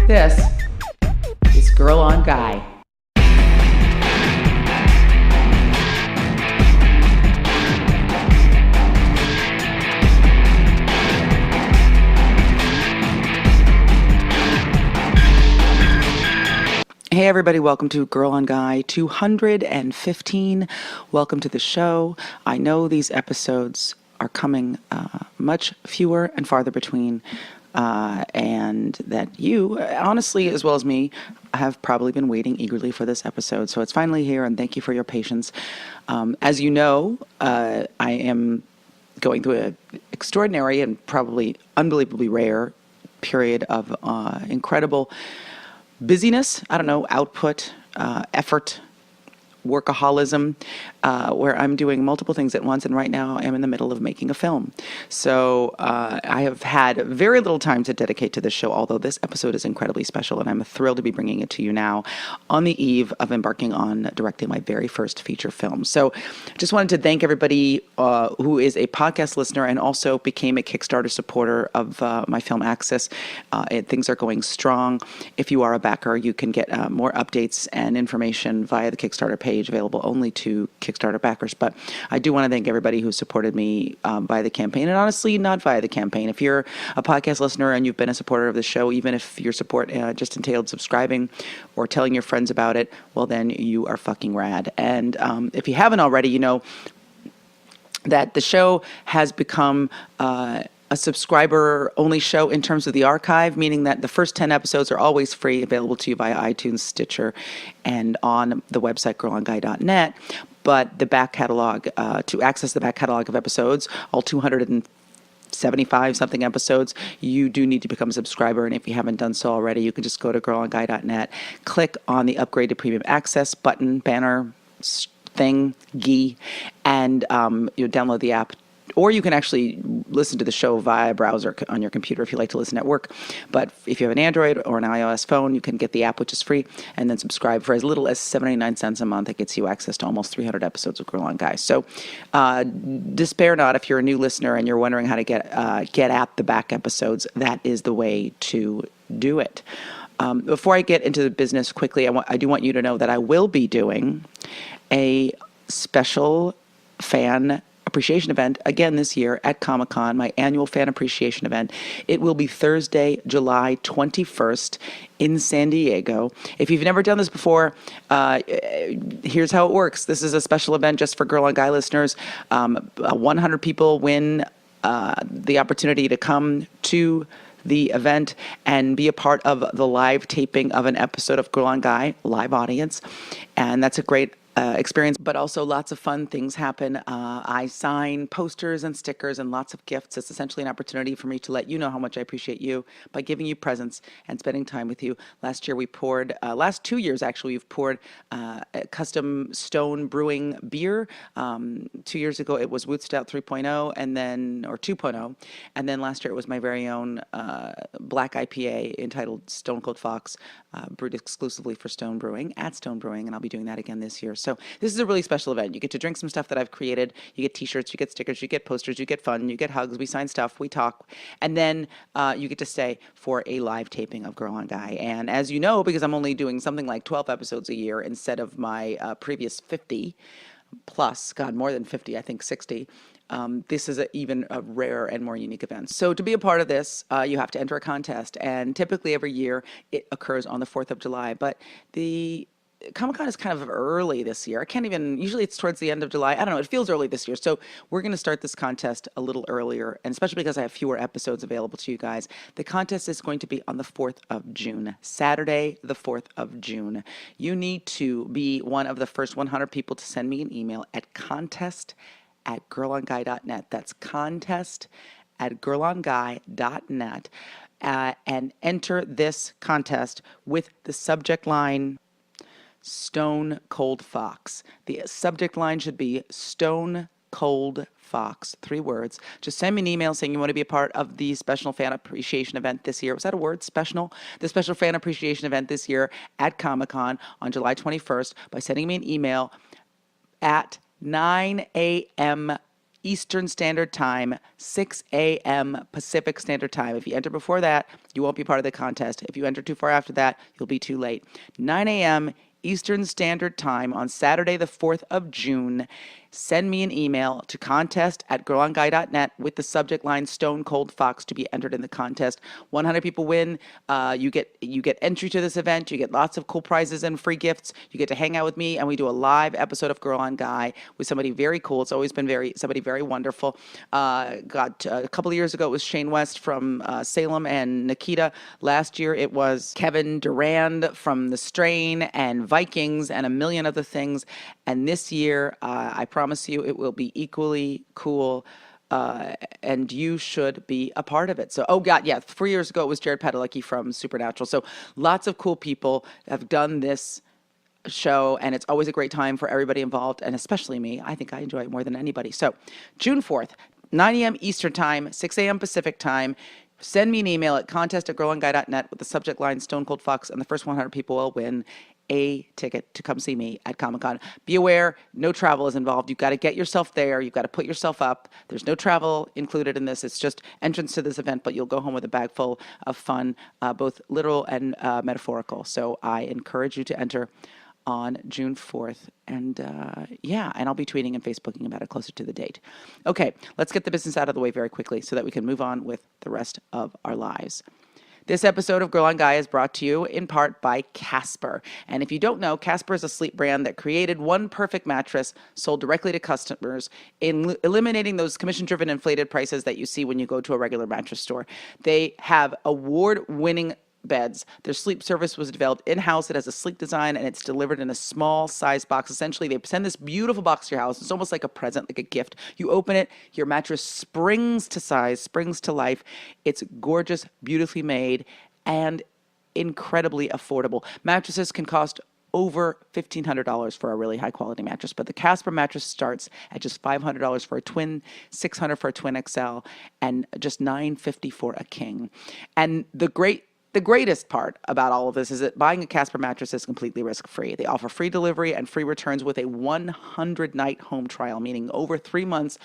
This is Girl on Guy. Hey everybody, welcome to Girl on Guy 215. Welcome to the show. I know these episodes are coming much fewer and farther between, and that you, honestly, as well as me, have probably been waiting eagerly for this episode. So it's finally here, and thank you for your patience. As you know, I am going through an extraordinary and probably unbelievably rare period of incredible busyness, output, effort, workaholism, where I'm doing multiple things at once, and right now I'm in the middle of making a film. So I have had very little time to dedicate to this show, although this episode is incredibly special, and I'm thrilled to be bringing it to you now on the eve of embarking on directing my very first feature film. So just wanted to thank everybody who is a podcast listener and also became a Kickstarter supporter of my film Access. Things are going strong. If you are a backer, you can get more updates and information via the Kickstarter page, available only to Kickstarter backers. But I do want to thank everybody who supported me via the campaign, and honestly, not via the campaign. If you're a podcast listener and you've been a supporter of the show, even if your support just entailed subscribing or telling your friends about it, well, then you are fucking rad. And if you haven't already, you know that the show has become a subscriber-only show in terms of the archive, meaning that the first 10 episodes are always free, available to you via iTunes, Stitcher, and on the website girlonguy.net. But the back catalog, to access the back catalog of episodes, all 275 something episodes, you do need to become a subscriber. And if you haven't done so already, you can just go to girlonguy.net, click on the Upgrade to Premium Access button, banner, thing, and you download the app. Or you can actually listen to the show via a browser on your computer if you like to listen at work. But if you have an Android or an iOS phone, you can get the app, which is free, and then subscribe for as little as 79 cents a month. It gets you access to almost 300 episodes of Girl on Guy. So despair not if you're a new listener and you're wondering how to get at the back episodes. That is the way to do it. Before I get into the business quickly, I do want you to know that I will be doing a special fan appreciation event again this year at Comic-Con, my annual fan appreciation event. It will be Thursday, July 21st in San Diego. If you've never done this before, here's how it works. This is a special event just for Girl on Guy listeners. 100 people win the opportunity to come to the event and be a part of the live taping of an episode of Girl on Guy, live audience. And that's a great experience, but also lots of fun things happen. I sign posters and stickers and lots of gifts. It's essentially an opportunity for me to let you know how much I appreciate you by giving you presents and spending time with you. Last 2 years actually, we've poured custom stone brewing beer. 2 years ago, it was Wood Stout 3.0 and then, or 2.0. And then last year, it was my very own black IPA entitled Stone Cold Fox, brewed exclusively for Stone Brewing at Stone Brewing. And I'll be doing that again this year. So this is a really special event. You get to drink some stuff that I've created. You get t-shirts, you get stickers, you get posters, you get fun, you get hugs, we sign stuff, we talk, and then you get to stay for a live taping of Girl on Guy. And as you know, because I'm only doing something like 12 episodes a year instead of my previous 50 plus, God, more than 50, I think 60, this is even a rarer and more unique event. So to be a part of this, you have to enter a contest, and typically every year it occurs on the 4th of July, but the Comic-Con is kind of early this year. Usually it's towards the end of July. I don't know, it feels early this year. So we're going to start this contest a little earlier, and especially because I have fewer episodes available to you guys. The contest is going to be on the 4th of June, Saturday, the 4th of June. You need to be one of the first 100 people to send me an email at contest@girlonguy.net. That's contest@girlonguy.net, and enter this contest with the subject line Stone Cold Fox. The subject line should be Stone Cold Fox, 3 words. Just send me an email saying you want to be a part of the special fan appreciation event this year. Was that a word? Special? The special fan appreciation event this year at Comic-Con on July 21st by sending me an email at 9 a.m. Eastern Standard Time, 6 a.m. Pacific Standard Time. If you enter before that, you won't be part of the contest. If you enter too far after that, you'll be too late. 9 a.m. Eastern Standard Time on Saturday, the 4th of June. Send me an email to contest@girlonguy.net with the subject line Stone Cold Fox to be entered in the contest. 100 people win. You get entry to this event. You get lots of cool prizes and free gifts. You get to hang out with me, and we do a live episode of Girl on Guy with somebody very cool. It's always been somebody very wonderful. Got a couple of years ago, it was Shane West from Salem and Nikita. Last year, it was Kevin Durand from The Strain and Vikings and a million other things. And this year, I promise you, it will be equally cool. And you should be a part of it. So, oh God, yeah, 4 years ago, it was Jared Padalecki from Supernatural. So lots of cool people have done this show, and it's always a great time for everybody involved, and especially me. I think I enjoy it more than anybody. So June 4th, 9 a.m. Eastern Time, 6 a.m. Pacific Time. Send me an email at contest@girlonguy.net with the subject line Stone Cold Fox, and the first 100 people will win a ticket to come see me at Comic-Con. Be aware, no travel is involved. You've got to get yourself there. You've got to put yourself up. There's no travel included in this. It's just entrance to this event, but you'll go home with a bag full of fun, both literal and metaphorical. So I encourage you to enter on June 4th. And and I'll be tweeting and Facebooking about it closer to the date. Okay, let's get the business out of the way very quickly so that we can move on with the rest of our lives. This episode of Girl on Guy is brought to you in part by Casper. And if you don't know, Casper is a sleep brand that created one perfect mattress sold directly to customers, eliminating those commission-driven inflated prices that you see when you go to a regular mattress store. They have award-winning beds. Their sleep service was developed in-house. It has a sleek design, and it's delivered in a small size box. Essentially, they send this beautiful box to your house. It's almost like a present, like a gift. You open it, your mattress springs to size, springs to life. It's gorgeous, beautifully made, and incredibly affordable. Mattresses can cost over $1,500 for a really high quality mattress, but the Casper mattress starts at just $500 for a twin, $600 for a twin XL, and just $950 for a king. And the greatest part about all of this is that buying a Casper mattress is completely risk-free. They offer free delivery and free returns with a 100-night home trial, meaning over 3 months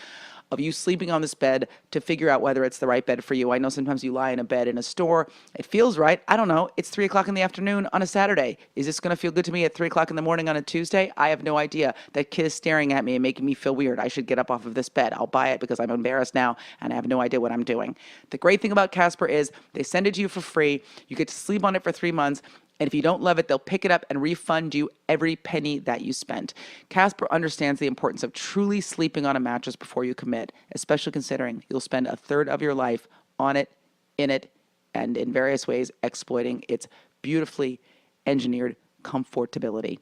of you sleeping on this bed to figure out whether it's the right bed for you. I know sometimes you lie in a bed in a store. It feels right. I don't know. It's 3 o'clock in the afternoon on a Saturday. Is this going to feel good to me at 3 o'clock in the morning on a Tuesday? I have no idea. That kid is staring at me and making me feel weird. I should get up off of this bed. I'll buy it because I'm embarrassed now and I have no idea what I'm doing. The great thing about Casper is they send it to you for free. You get to sleep on it for 3 months. And if you don't love it, they'll pick it up and refund you every penny that you spent. Casper understands the importance of truly sleeping on a mattress before you commit, especially considering you'll spend a third of your life on it, in it, and in various ways exploiting its beautifully engineered comfortability.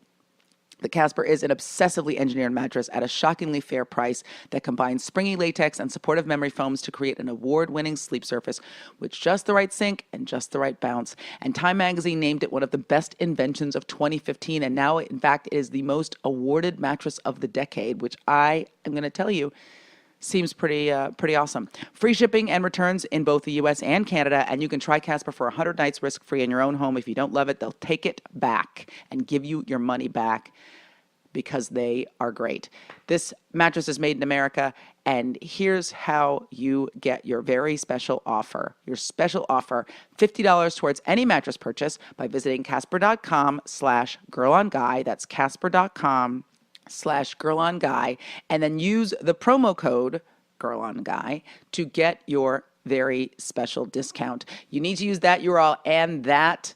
The Casper is an obsessively engineered mattress at a shockingly fair price that combines springy latex and supportive memory foams to create an award-winning sleep surface with just the right sink and just the right bounce. And Time Magazine named it one of the best inventions of 2015, and now, in fact, it is the most awarded mattress of the decade, which I am going to tell you seems pretty awesome. Free shipping and returns in both the U.S. and Canada, and you can try Casper for 100 nights risk-free in your own home. If you don't love it, they'll take it back and give you your money back because they are great. This mattress is made in America, and here's how you get your very special offer. Your special offer, $50 towards any mattress purchase by visiting casper.com/girlonguy. That's casper.com/girlonguy, and then use the promo code girlonguy to get your very special discount. You need to use that URL and that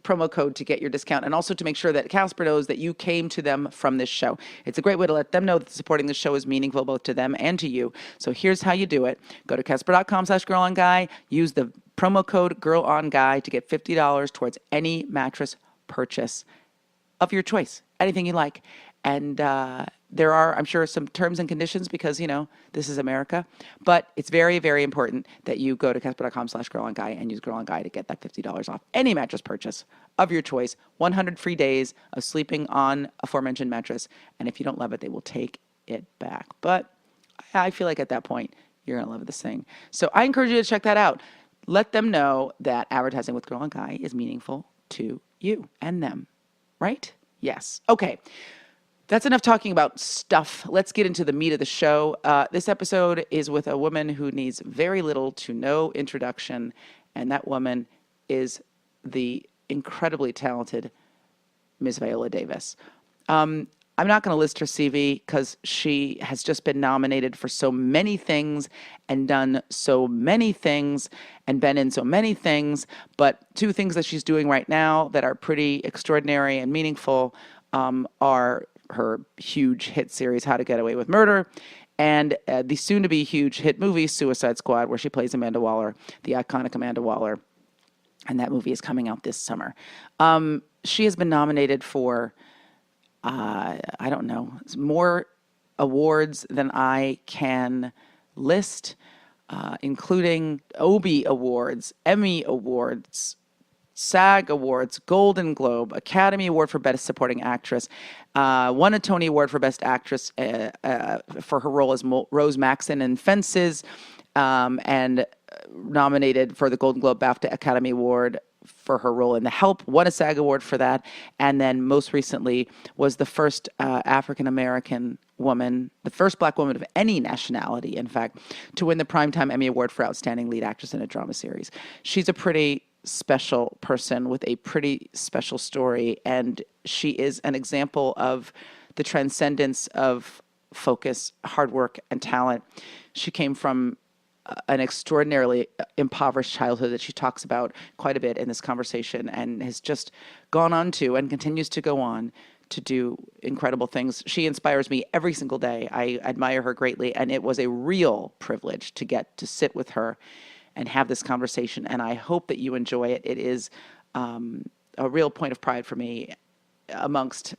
promo code to get your discount, and also to make sure that Casper knows that you came to them from this show. It's a great way to let them know that supporting the show is meaningful both to them and to you. So here's how you do it. Go to casper.com/girlonguy, use the promo code girlonguy to get $50 towards any mattress purchase of your choice, anything you like. And there are, I'm sure, some terms and conditions because, this is America. But it's very, very important that you go to casper.com/girlonguy and use girlonguy to get that $50 off any mattress purchase of your choice. 100 free days of sleeping on aforementioned mattress. And if you don't love it, they will take it back. But I feel like at that point, you're going to love this thing. So I encourage you to check that out. Let them know that advertising with Girl on Guy is meaningful to you and them. Right? Yes. Okay. That's enough talking about stuff. Let's get into the meat of the show. This episode is with a woman who needs very little to no introduction, and that woman is the incredibly talented Ms. Viola Davis. I'm not going to list her CV because she has just been nominated for so many things and done so many things and been in so many things. But two things that she's doing right now that are pretty extraordinary and meaningful are her huge hit series, How to Get Away with Murder, and the soon-to-be huge hit movie, Suicide Squad, where she plays Amanda Waller, the iconic Amanda Waller. And that movie is coming out this summer. She has been nominated for I don't know, more awards than I can list, including Obie Awards, Emmy Awards, SAG Awards, Golden Globe, Academy Award for Best Supporting Actress, won a Tony Award for Best Actress for her role as Rose Maxon in Fences, and nominated for the Golden Globe BAFTA Academy Award for her role in The Help, won a SAG Award for that, and then most recently was the first African-American woman, the first Black woman of any nationality, in fact, to win the Primetime Emmy Award for Outstanding Lead Actress in a Drama Series. She's a pretty special person with a pretty special story, and she is an example of the transcendence of focus, hard work, and talent. She came from an extraordinarily impoverished childhood that she talks about quite a bit in this conversation, and has just gone on to and continues to go on to do incredible things. She inspires me every single day. I admire her greatly, and it was a real privilege to get to sit with her and have this conversation, and I hope that you enjoy it. It is a real point of pride for me amongst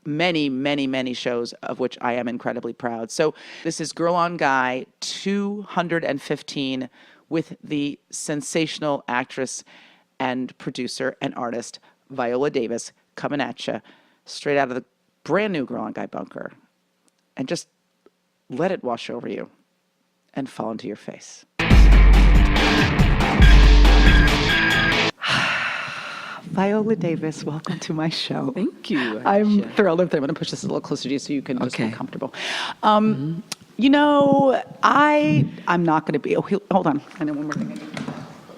many, many, many shows of which I am incredibly proud. So this is Girl on Guy 215 with the sensational actress and producer and artist Viola Davis coming at you straight out of the brand new Girl on Guy bunker. And just let it wash over you and fall into your face. Viola Davis, welcome to my show. Thank you. I'm thrilled. I'm going to push this a little closer to you so you can just be comfortable. You know, I'm not going to be... Oh, hold on. I know one more thing I need to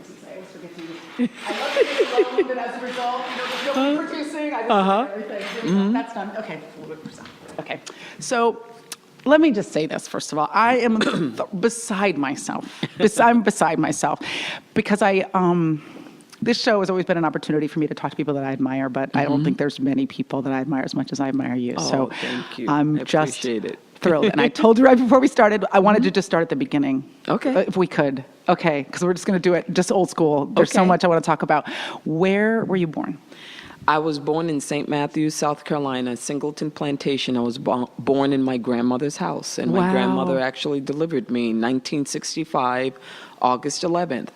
say. I forget to use. I love that you're loving that as a result. You know, no producing. I just everything. That's done. Okay. Okay. So... let me just say this, first of all. I am beside myself. I'm beside myself because this show has always been an opportunity for me to talk to people that I admire, but I don't think there's many people that I admire as much as I admire you. Oh, so thank you. I'm just appreciate it. Thrilled. And I told you right before we started, I wanted to just start at the beginning. Okay. If we could. Okay, because we're just going to do it just old school. There's so much I want to talk about. Where were you born? I was born in St. Matthews, South Carolina, Singleton Plantation. I was born in my grandmother's house, and my grandmother actually delivered me in 1965, August 11th.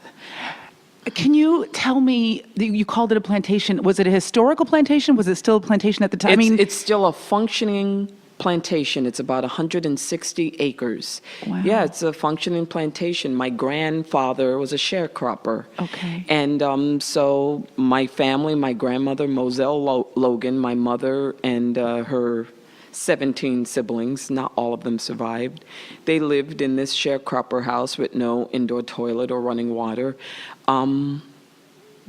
Can you tell me, you called it a plantation. Was it a historical plantation? Was it still a plantation at the time? It's still a functioning plantation. It's about 160 acres. Wow. Yeah, it's a functioning plantation. My grandfather was a sharecropper. Okay. And so my family, my grandmother, Moselle Logan, my mother, and her 17 siblings, not all of them survived. They lived in this sharecropper house with no indoor toilet or running water.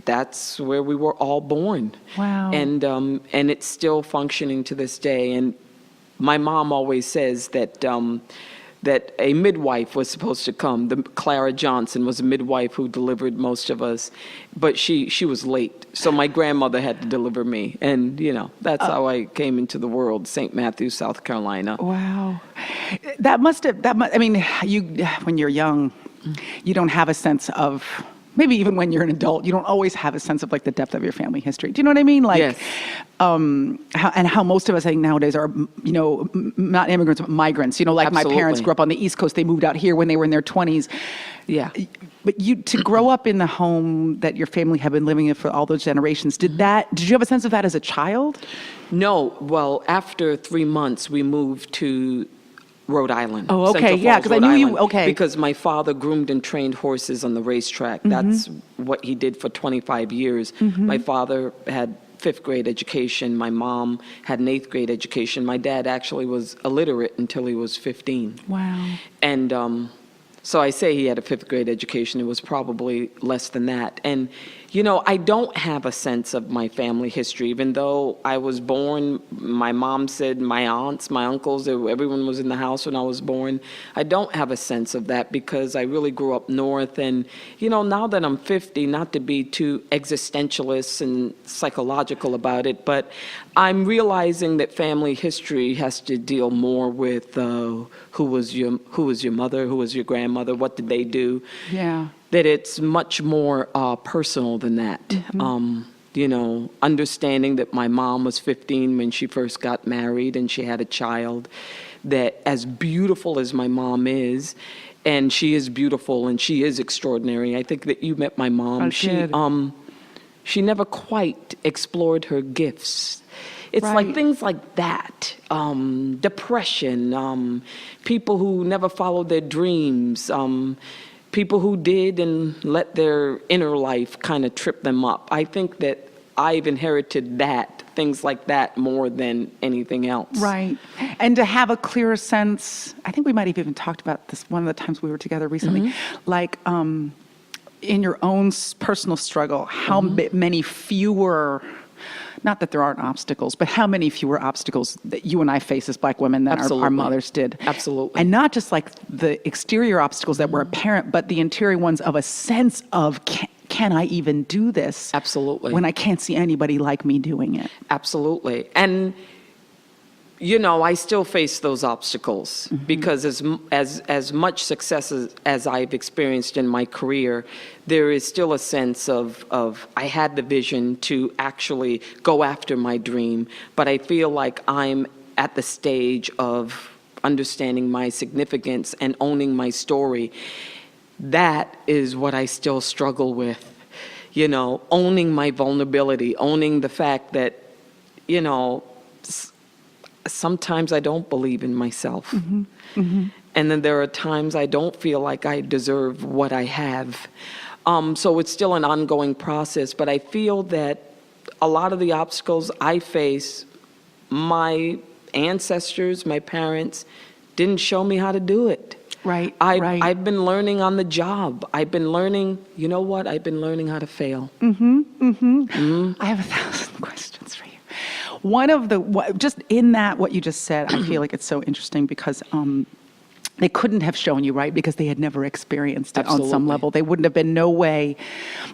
That's where we were all born. Wow. And it's still functioning to this day. And my mom always says that that a midwife was supposed to come. Clara Johnson was a midwife who delivered most of us, but she was late. So my grandmother had to deliver me. And, you know, that's how I came into the world, St. Matthews, South Carolina. Wow. When you're young, you don't have a sense of, maybe even when you're an adult, you don't always have a sense of like the depth of your family history. Do you know what I mean? Like, yes. How most of us, I think, nowadays are, you know, not immigrants, but migrants. You know, like Absolutely. My parents grew up on the East Coast. They moved out here when they were in their 20s. Yeah. But to grow up in the home that your family had been living in for all those generations, did you have a sense of that as a child? No. Well, after 3 months, we moved to Rhode Island. Oh, okay. Central Yeah, Falls, because I Rhode knew you, Island, okay. Because my father groomed and trained horses on the racetrack. That's what he did for 25 years. My father had fifth grade education. My mom had an eighth grade education. My dad actually was illiterate until he was 15. Wow. And so I say he had a fifth grade education. It was probably less than that. And, you know, I don't have a sense of my family history, even though I was born. My mom said my aunts, my uncles, everyone was in the house when I was born. I don't have a sense of that because I really grew up north. And, you know, now that I'm 50, not to be too existentialist and psychological about it, but I'm realizing that family history has to deal more with who was your mother, who was your grandmother, what did they do? Yeah. That it's much more personal than that. Mm-hmm. You know, understanding that my mom was 15 when she first got married and she had a child, that as beautiful as my mom is, and she is beautiful and she is extraordinary. I think that you met my mom. I did. She never quite explored her gifts. It's Right. like things like that, depression, people who never followed their dreams, people who did and let their inner life kind of trip them up. I think that I've inherited that, things like that, more than anything else. Right. And to have a clearer sense, I think we might have even talked about this one of the times we were together recently, like in your own personal struggle, how many fewer, not that there aren't obstacles, but how many fewer obstacles that you and I face as Black women than our mothers did. Absolutely. And not just like the exterior obstacles that were apparent, but the interior ones of a sense of, can I even do this? Absolutely. When I can't see anybody like me doing it. Absolutely. And, you know, I still face those obstacles because as much success as I've experienced in my career, there is still a sense of I had the vision to actually go after my dream, but I feel like I'm at the stage of understanding my significance and owning my story. That is what I still struggle with, you know, owning my vulnerability, owning the fact that, you know, sometimes I don't believe in myself. And then there are times I don't feel like I deserve what I have. So it's still an ongoing process, but I feel that a lot of the obstacles I face, my ancestors, my parents, didn't show me how to do it. Right, I've right. been learning on the job. I've been learning, you know what? I've been learning how to fail. I have 1,000 questions for you. One of just in that, what you just said, I feel like it's so interesting because they couldn't have shown you, right? Because they had never experienced it on some Absolutely. level. They wouldn't have been no way.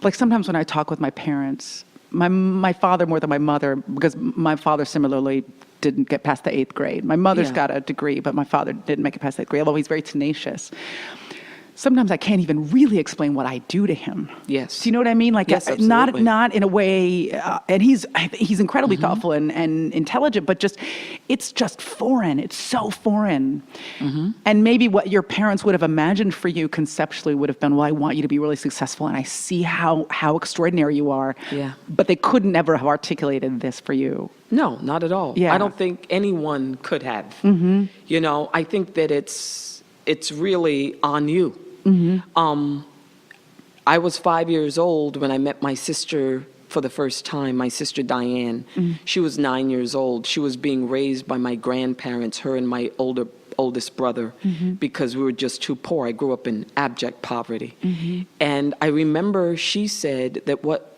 Like sometimes when I talk with my parents, my father more than my mother, because my father similarly didn't get past the 8th grade. My mother's Yeah. got a degree, but my father didn't make it past the 8th grade, although he's very tenacious. Sometimes I can't even really explain what I do to him. Yes. Do you know what I mean? Like, Yes, not absolutely. in a way, and he's incredibly thoughtful and intelligent, but it's just foreign. It's so foreign. And maybe what your parents would have imagined for you conceptually would have been, well, I want you to be really successful, and I see how extraordinary you are. Yeah. But they could never have articulated this for you. No, not at all. Yeah. I don't think anyone could have. You know, I think that it's really on you. I was 5 years old when I met my sister for the first time, my sister Diane. She was 9 years old. She was being raised by my grandparents, her and my oldest brother, because we were just too poor. I grew up in abject poverty. And I remember she said that what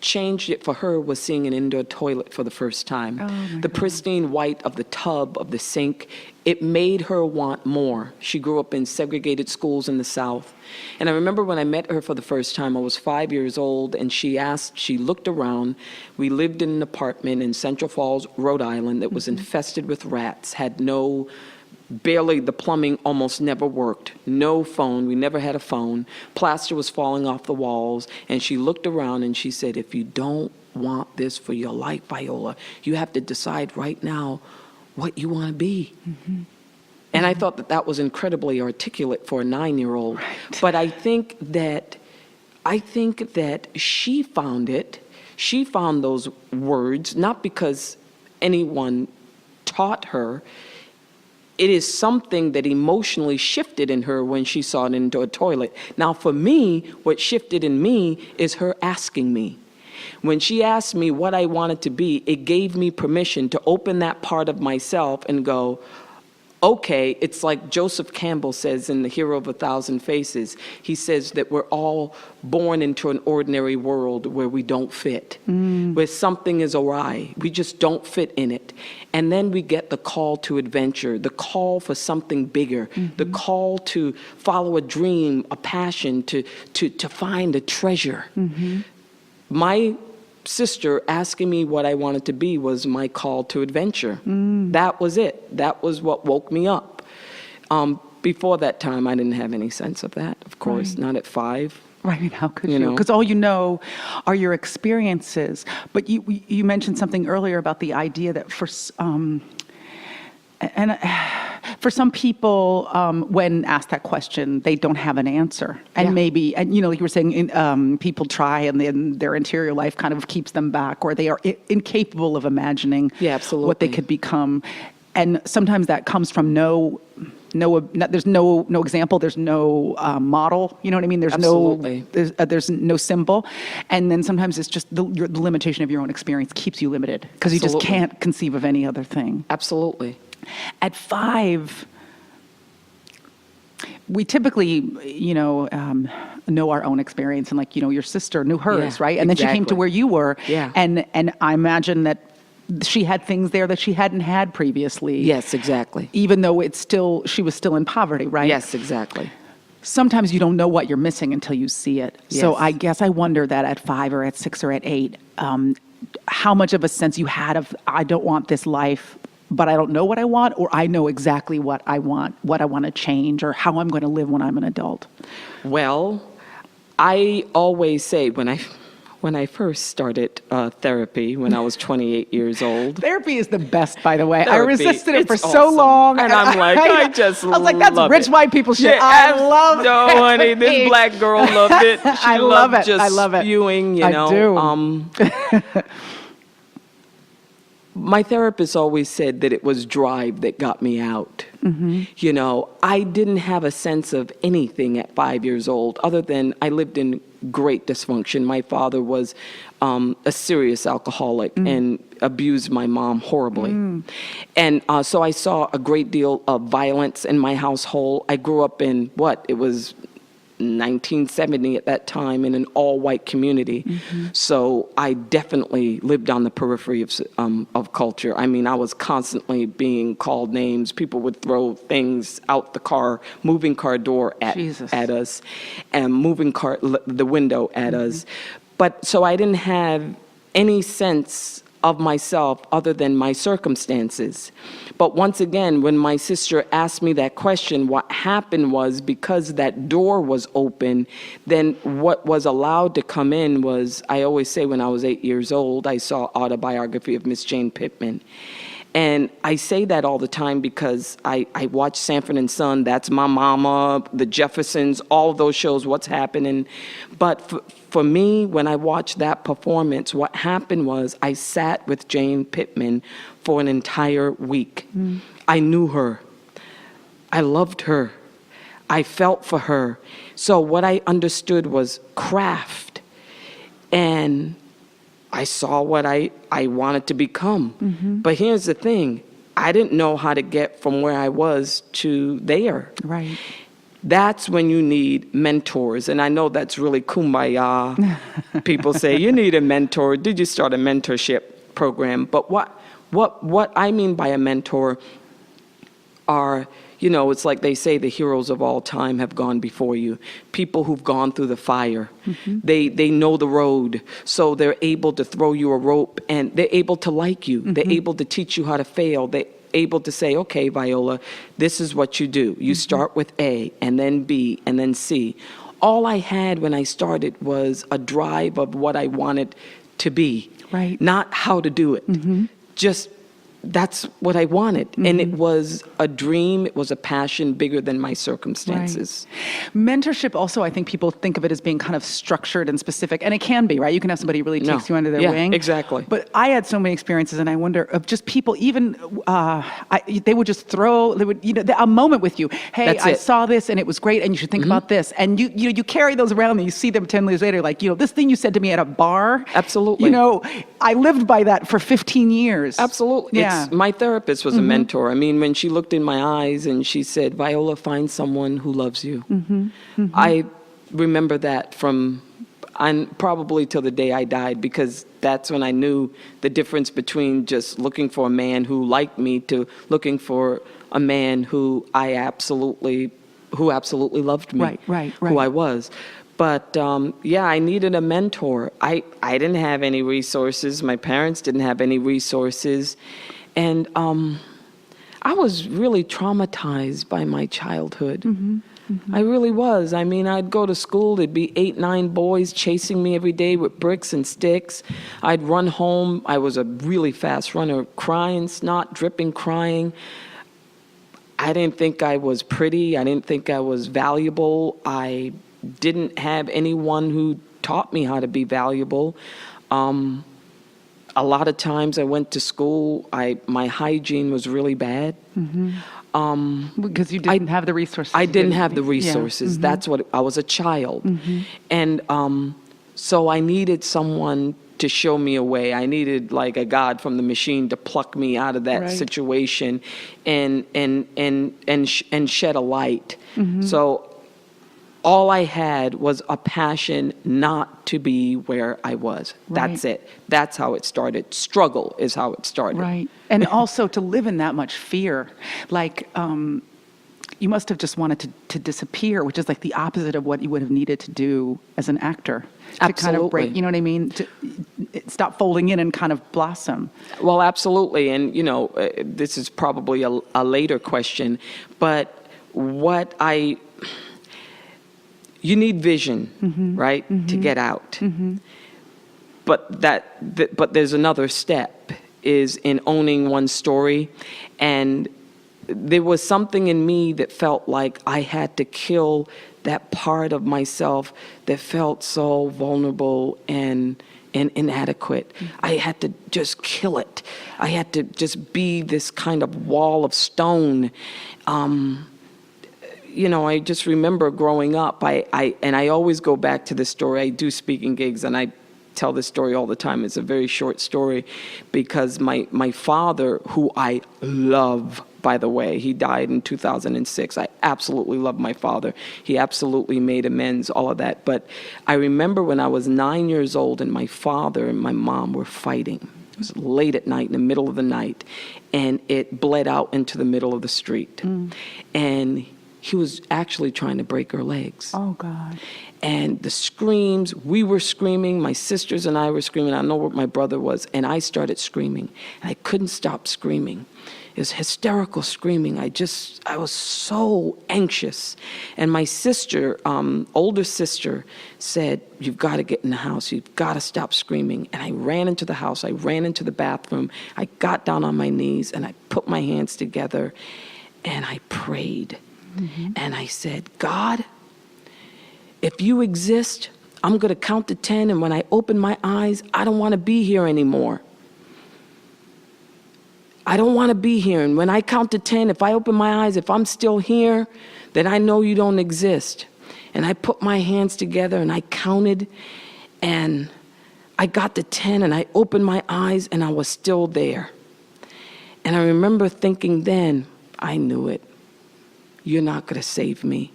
changed it for her was seeing an indoor toilet for the first time. The pristine white of the tub, of the sink, it made her want more. She grew up in segregated schools in the South. And I remember when I met her for the first time, I was 5 years old, and she looked around. We lived in an apartment in Central Falls, Rhode Island, that was infested with rats, barely, the plumbing almost never worked. No phone, we never had a phone. Plaster was falling off the walls. And she looked around and she said, if you don't want this for your life, Viola, you have to decide right now what you want to be. And I thought that was incredibly articulate for a 9-year-old. Right. But I think that she found it. She found those words, not because anyone taught her. It is something that emotionally shifted in her when she saw an indoor toilet. Now, for me, what shifted in me is her asking me. When she asked me what I wanted to be, it gave me permission to open that part of myself and go, okay, it's like Joseph Campbell says in The Hero of a Thousand Faces. He says that we're all born into an ordinary world where we don't fit, where something is awry. We just don't fit in it. And then we get the call to adventure, the call for something bigger, the call to follow a dream, a passion, to find a treasure. My sister asking me what I wanted to be was my call to adventure. That was it. That was what woke me up. Before that time, I didn't have any sense of that, of course, not at 5. Right, how could You you? know. Because all you know are your experiences. But you mentioned something earlier about the idea that for some people, when asked that question, they don't have an answer. And Yeah. maybe, and like you were saying, people try and then their interior life kind of keeps them back, or they are incapable of imagining Yeah, what they absolutely. could become. And sometimes that comes from there's no example, there's no model, you know what I mean? Absolutely. There's no symbol. And then sometimes it's just the limitation of your own experience keeps you limited because you just Absolutely. can't conceive of any other thing. Absolutely. At 5, we typically, know our own experience, and your sister knew hers, Yeah, right? And then she came to exactly. where you were, Yeah. and I imagine that she had things there that she hadn't had previously. Yes, exactly. Even though she was still in poverty, right? Yes, exactly. Sometimes you don't know what you're missing until you see it. So Yes. I guess I wonder that at 5 or at 6 or at 8, how much of a sense you had of, I don't want this life, but I don't know what I want, or I know exactly what I want to change, or how I'm going to live when I'm an adult. Well, I always say when I first started therapy when I was 28 years old. Therapy is the best, by the way. I Therapy, resisted it for it's so awesome. long. And I'm like, I was like, that's love rich it. white people shit. Yeah, I love no, honey, this therapy. black girl loved it. She I love loved it. just I love it. spewing, I do. My therapist always said that it was drive that got me out. I didn't have a sense of anything at 5 years old other than I lived in great dysfunction. My father was a serious alcoholic and abused my mom horribly. And so I saw a great deal of violence in my household. I grew up in it was 1970 at that time in an all-white community. So I definitely lived on the periphery of culture. I mean, I was constantly being called names. People would throw things out the moving car door at us, and the window at us. But so I didn't have any sense of myself other than my circumstances. But once again, when my sister asked me that question, what happened was because that door was open, then what was allowed to come in was, I always say when I was 8 years old, I saw Autobiography of Miss Jane Pittman. And I say that all the time because I watch Sanford and Son, That's My Mama, The Jeffersons, all of those shows, What's Happening. But for me, when I watched that performance, what happened was I sat with Jane Pittman for an entire week. I knew her. I loved her. I felt for her. So what I understood was craft. And I saw what I wanted to become. But here's the thing. I didn't know how to get from where I was to there. Right. That's when you need mentors. And I know that's really kumbaya. People say, you need a mentor. Did you start a mentorship program? But what I mean by a mentor are, it's like they say the heroes of all time have gone before you. People who've gone through the fire. They know the road. So they're able to throw you a rope and they're able to like you. They're able to teach you how to fail. They're able to say, okay, Viola, this is what you do. You start with A and then B and then C. All I had when I started was a drive of what I wanted to be. Right. Not how to do it. Just that's what I wanted. And it was a dream. It was a passion bigger than my circumstances. Right. Mentorship also, I think people think of it as being kind of structured and specific, and it can be, right? You can have somebody who really takes you under their wing. Exactly. But I had so many experiences, and I wonder of just people, even they would just throw, they would, a moment with you. Hey, That's I it. saw this, and it was great, and you should think about this. And you carry those around, and you see them 10 years later, like, this thing you said to me at a bar. Absolutely. I lived by that for 15 years. Absolutely. Yeah. My therapist was a mentor. I mean, when she looked in my eyes and she said, Viola, find someone who loves you. I remember that probably till the day I died, because that's when I knew the difference between just looking for a man who liked me to looking for a man who absolutely loved me. Right. Who I was. But I needed a mentor. I didn't have any resources. My parents didn't have any resources. And I was really traumatized by my childhood. I really was. I mean, I'd go to school, there'd be 8, 9 boys chasing me every day with bricks and sticks. I'd run home. I was a really fast runner, crying, snot dripping, crying. I didn't think I was pretty. I didn't think I was valuable. I didn't have anyone who taught me how to be valuable. A lot of times I went to school, my hygiene was really bad. Because you didn't have the resources. I didn't have the resources. Yeah. That's what, I was a child. And so I needed someone to show me a way. I needed like a God from the machine to pluck me out of that situation and shed a light. So all I had was a passion not to be where I was. That's it. That's how it started. Struggle is how it started. Right. And also to live in that much fear. Like, you must have just wanted to disappear, which is like the opposite of what you would have needed to do as an actor. To kind of break, you know what I mean? To stop folding in and kind of blossom. Well, absolutely. And, this is probably a later question, but you need vision, right, to get out. But but there's another step, is in owning one's story. And there was something in me that felt like I had to kill that part of myself that felt so vulnerable and inadequate. I had to just kill it. I had to just be this kind of wall of stone. I just remember growing up, and I always go back to this story. I do speaking gigs, and I tell this story all the time. It's a very short story, because my father, who I love, by the way, he died in 2006. I absolutely love my father. He absolutely made amends, all of that. But I remember when I was 9 years old, and my father and my mom were fighting. It was late at night, in the middle of the night, and it bled out into the middle of the street. And he was actually trying to break her legs. Oh, God. And the screams, we were screaming, my sisters and I were screaming, I don't know what my brother was, and I started screaming, and I couldn't stop screaming. It was hysterical screaming. I was so anxious. And my sister, older sister, said, you've got to get in the house. You've got to stop screaming. And I ran into the house. I ran into the bathroom. I got down on my knees, and I put my hands together, and I prayed. And I said, God, if you exist, I'm going to count to 10, and when I open my eyes, I don't want to be here anymore. I don't want to be here. And when I count to 10, if I open my eyes, if I'm still here, then I know you don't exist. And I put my hands together, and I counted, and I got to 10, and I opened my eyes, and I was still there. And I remember thinking then, I knew it. You're not going to save me.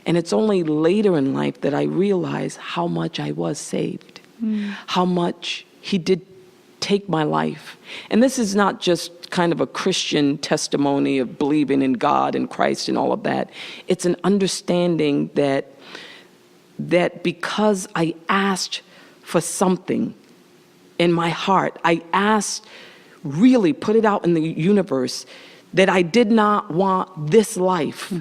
And it's only later in life that I realized how much I was saved, how much he did take my life. And this is not just kind of a Christian testimony of believing in God and Christ and all of that. It's an understanding that because I asked for something in my heart, I asked, really put it out in the universe, that I did not want this life,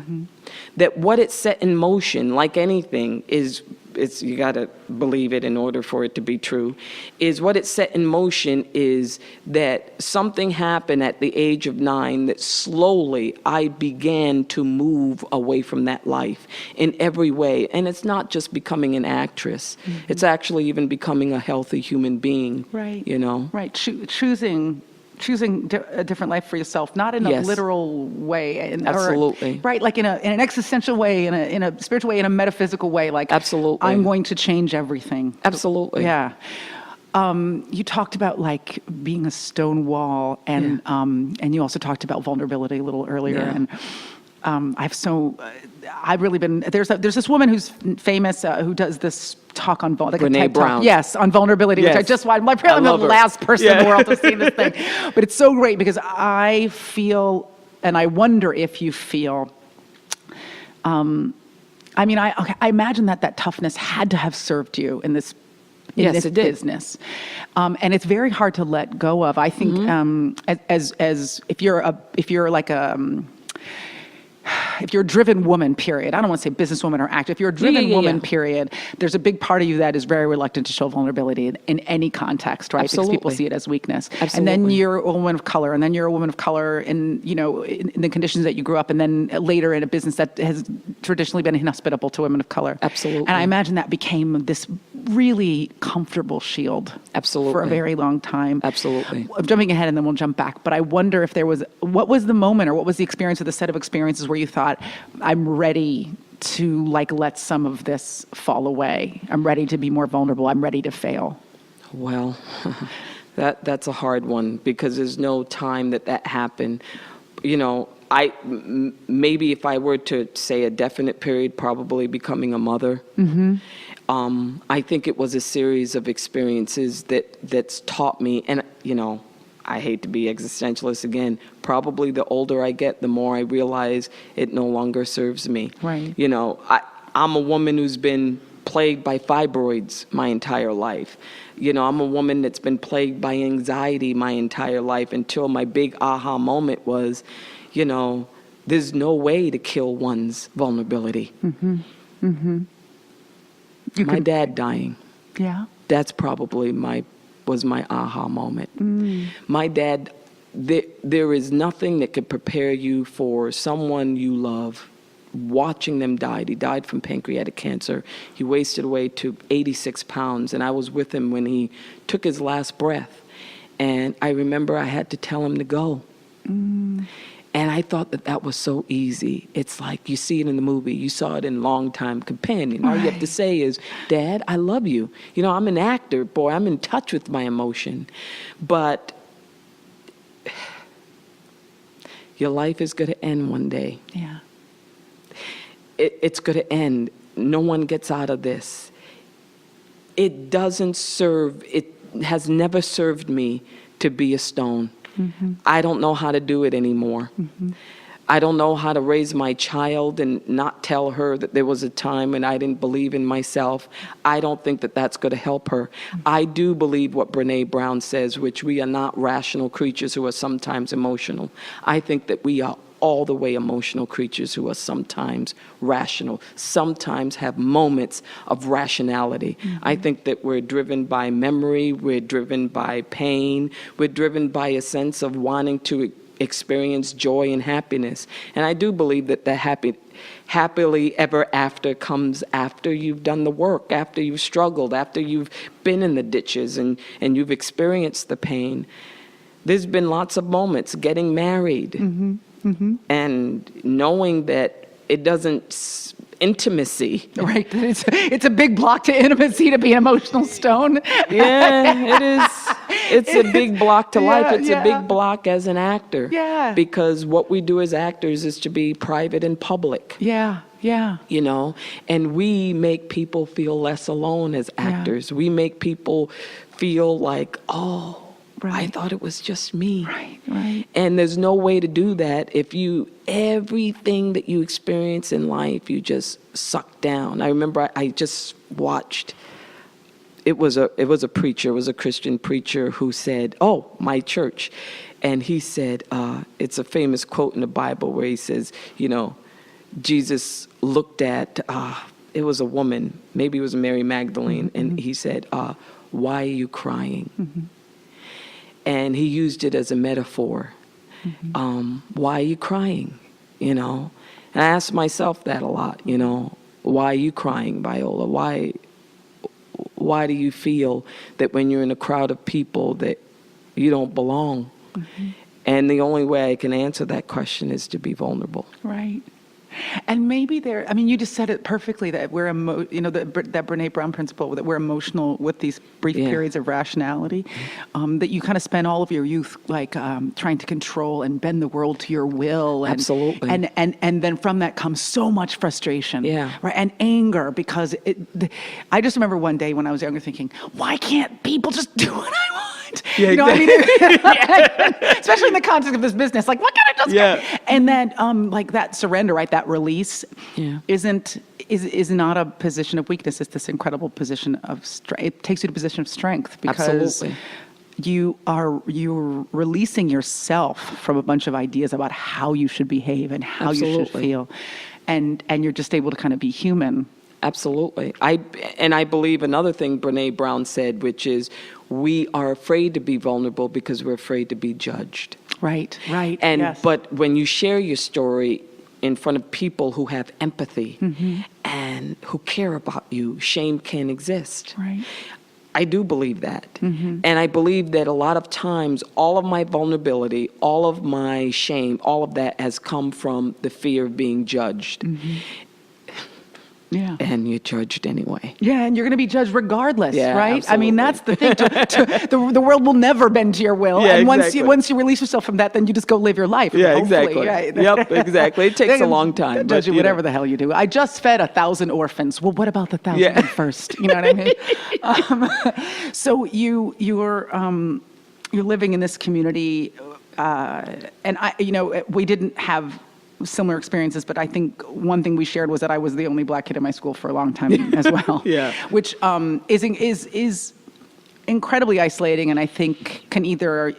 that what it set in motion, like anything, is you got to believe it in order for it to be true, is what it set in motion is that something happened at the age of 9 that slowly I began to move away from that life in every way. And it's not just becoming an actress. It's actually even becoming a healthy human being. Right. You know? Right. Choosing a different life for yourself, not in a Yes. literal way, Absolutely. right, like in an existential way, in a spiritual way, in a metaphysical way, like Absolutely. I'm going to change everything. Absolutely. Yeah. You talked about like being a stone wall, and you also talked about vulnerability a little earlier, Yeah. and I've really been there's this woman who's famous who does this talk on like a Brene TED Talk, Brown. yes, on vulnerability, which I Yes. just watched. Apparently, I'm love the her. last person in the Yeah. world to see this thing, but it's so great because I feel, and I wonder if you feel. I mean, I imagine that toughness had to have served you in this. Yes, it did. Business, and it's very hard to let go of. I think as if you're like if you're a driven woman, period. I don't want to say businesswoman or actor. If you're a driven woman, period, there's a big part of you that is very reluctant to show vulnerability in any context, right? Absolutely. Because people see it as weakness. Absolutely. And then you're a woman of color, and then you're a woman of color in the conditions that you grew up, and then later in a business that has traditionally been inhospitable to women of color. Absolutely. And I imagine that became this really comfortable shield. Absolutely. For a very long time. Absolutely. I'm jumping ahead and then we'll jump back. But I wonder if what was the moment or what was the experience or the set of experiences where you thought, I'm ready to like let some of this fall away. I'm ready to be more vulnerable. I'm ready to fail. Well, that's a hard one because there's no time that happened. You know, maybe if I were to say a definite period, probably becoming a mother. I think it was a series of experiences that's taught me, and I hate to be existentialist again. Probably the older I get, the more I realize it no longer serves me. Right. I'm a woman who's been plagued by fibroids my entire life. I'm a woman that's been plagued by anxiety my entire life until my big aha moment was, there's no way to kill one's vulnerability. My dad dying. Yeah. That's probably was my aha moment. My dad, there is nothing that could prepare you for someone you love. Watching them die. He died from pancreatic cancer. He wasted away to 86 pounds, and I was with him when he took his last breath. And I remember I had to tell him to go. And I thought that was so easy. It's like you see it in the movie. You saw it in Longtime Companion. All you have to say is, Dad, I love you. I'm an actor. Boy, I'm in touch with my emotion. But your life is going to end one day. Yeah. It's going to end. No one gets out of this. It has never served me to be a stone. I don't know how to do it anymore. I don't know how to raise my child and not tell her that there was a time when I didn't believe in myself. I don't think that that's going to help her. I do believe what Brene Brown says, which we are not rational creatures who are sometimes emotional. I think that we are all the way emotional creatures who are sometimes rational, sometimes have moments of rationality. I think that we're driven by memory, we're driven by pain, we're driven by a sense of wanting to experience joy and happiness. And I do believe that the happily ever after comes after you've done the work, after you've struggled, after you've been in the ditches and you've experienced the pain. There's been lots of moments getting married. And knowing that it doesn't, intimacy. Right. It's a big block to intimacy to be an emotional stone. Yeah, it is. It's a big block to life. It's yeah. a big block as an actor. Yeah. Because what we do as actors is to be private and public. Yeah. Yeah. And we make people feel less alone as actors. We make people feel like, oh, I thought it was just me. Right. And there's no way to do that if everything that you experience in life, you just suck down. I remember I just watched, it was a preacher, it was a Christian preacher who said, my church. And he said, it's a famous quote in the Bible where he says, Jesus looked at it was a woman, maybe it was Mary Magdalene, and he said, why are you crying? And he used it as a metaphor. Why are you crying? You know? And I ask myself that a lot, you know, why are you crying, Viola? Why do you feel that when you're in a crowd of people that you don't belong? And the only way I can answer that question is to be vulnerable. Right. And maybe I mean, you just said it perfectly, that we're, that Brene Brown principle, that we're emotional with these brief periods of rationality, that you kind of spend all of your youth like trying to control and bend the world to your will. And, Absolutely. And then from that comes so much frustration. Yeah. Right. And anger, because I just remember one day when I was younger thinking, why can't people just do what I want? Yeah, you know what I mean? Especially in the context of this business, like, what can I just Yeah. And then like that surrender, right, that release is not a position of weakness. It's this incredible position of strength. It takes you to a position of strength, because Absolutely. you're releasing yourself from a bunch of ideas about how you should behave and how you should feel. And you're just able to kind of be human. Absolutely. I believe another thing Brene Brown said, which is we are afraid to be vulnerable because we're afraid to be judged. Right. And yes. But when you share your story in front of people who have empathy and who care about you, shame can't exist. Right. I do believe that. And I believe that a lot of times all of my vulnerability, all of my shame, all of that has come from the fear of being judged. Yeah. And you're judged anyway. Yeah, and you're going to be judged regardless, Yeah, right? absolutely. I mean, that's the thing. The world will never bend to your will. Yeah, and exactly. once you release yourself from that, then you just go live your life. Yeah, hopefully, exactly. Right? Yep, exactly. It takes a long time. They'll judge you whatever the hell you do. I just fed 1,000 orphans. Well, what about the 1,000 first? You know what I mean? So you're living in this community, and we didn't have similar experiences, but I think one thing we shared was that I was the only black kid in my school for a long time as well. Which is incredibly isolating, and I think can either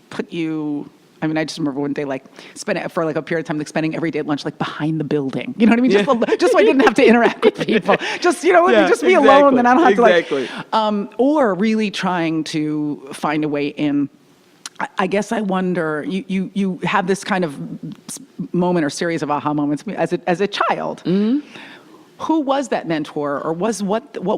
put you. I mean, I just remember one day, like, spending for like a period of time, like spending every day at lunch, like behind the building. You know what I mean? Just so I didn't have to interact with people. Just be alone, then I don't have to or really trying to find a way in. I guess I wonder, you have this kind of moment or series of aha moments as a child. Who was that mentor, or what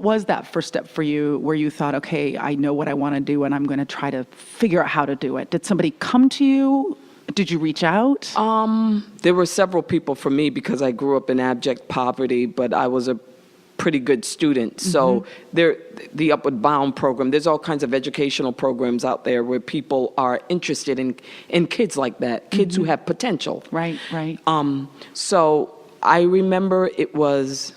was that first step for you where you thought, okay, I know what I want to do and I'm going to try to figure out how to do it? Did somebody come to you? Did you reach out? There were several people for me, because I grew up in abject poverty, but I was a pretty good student. So the Upward Bound program, there's all kinds of educational programs out there where people are interested in kids like that, kids who have potential. Right. So I remember it was,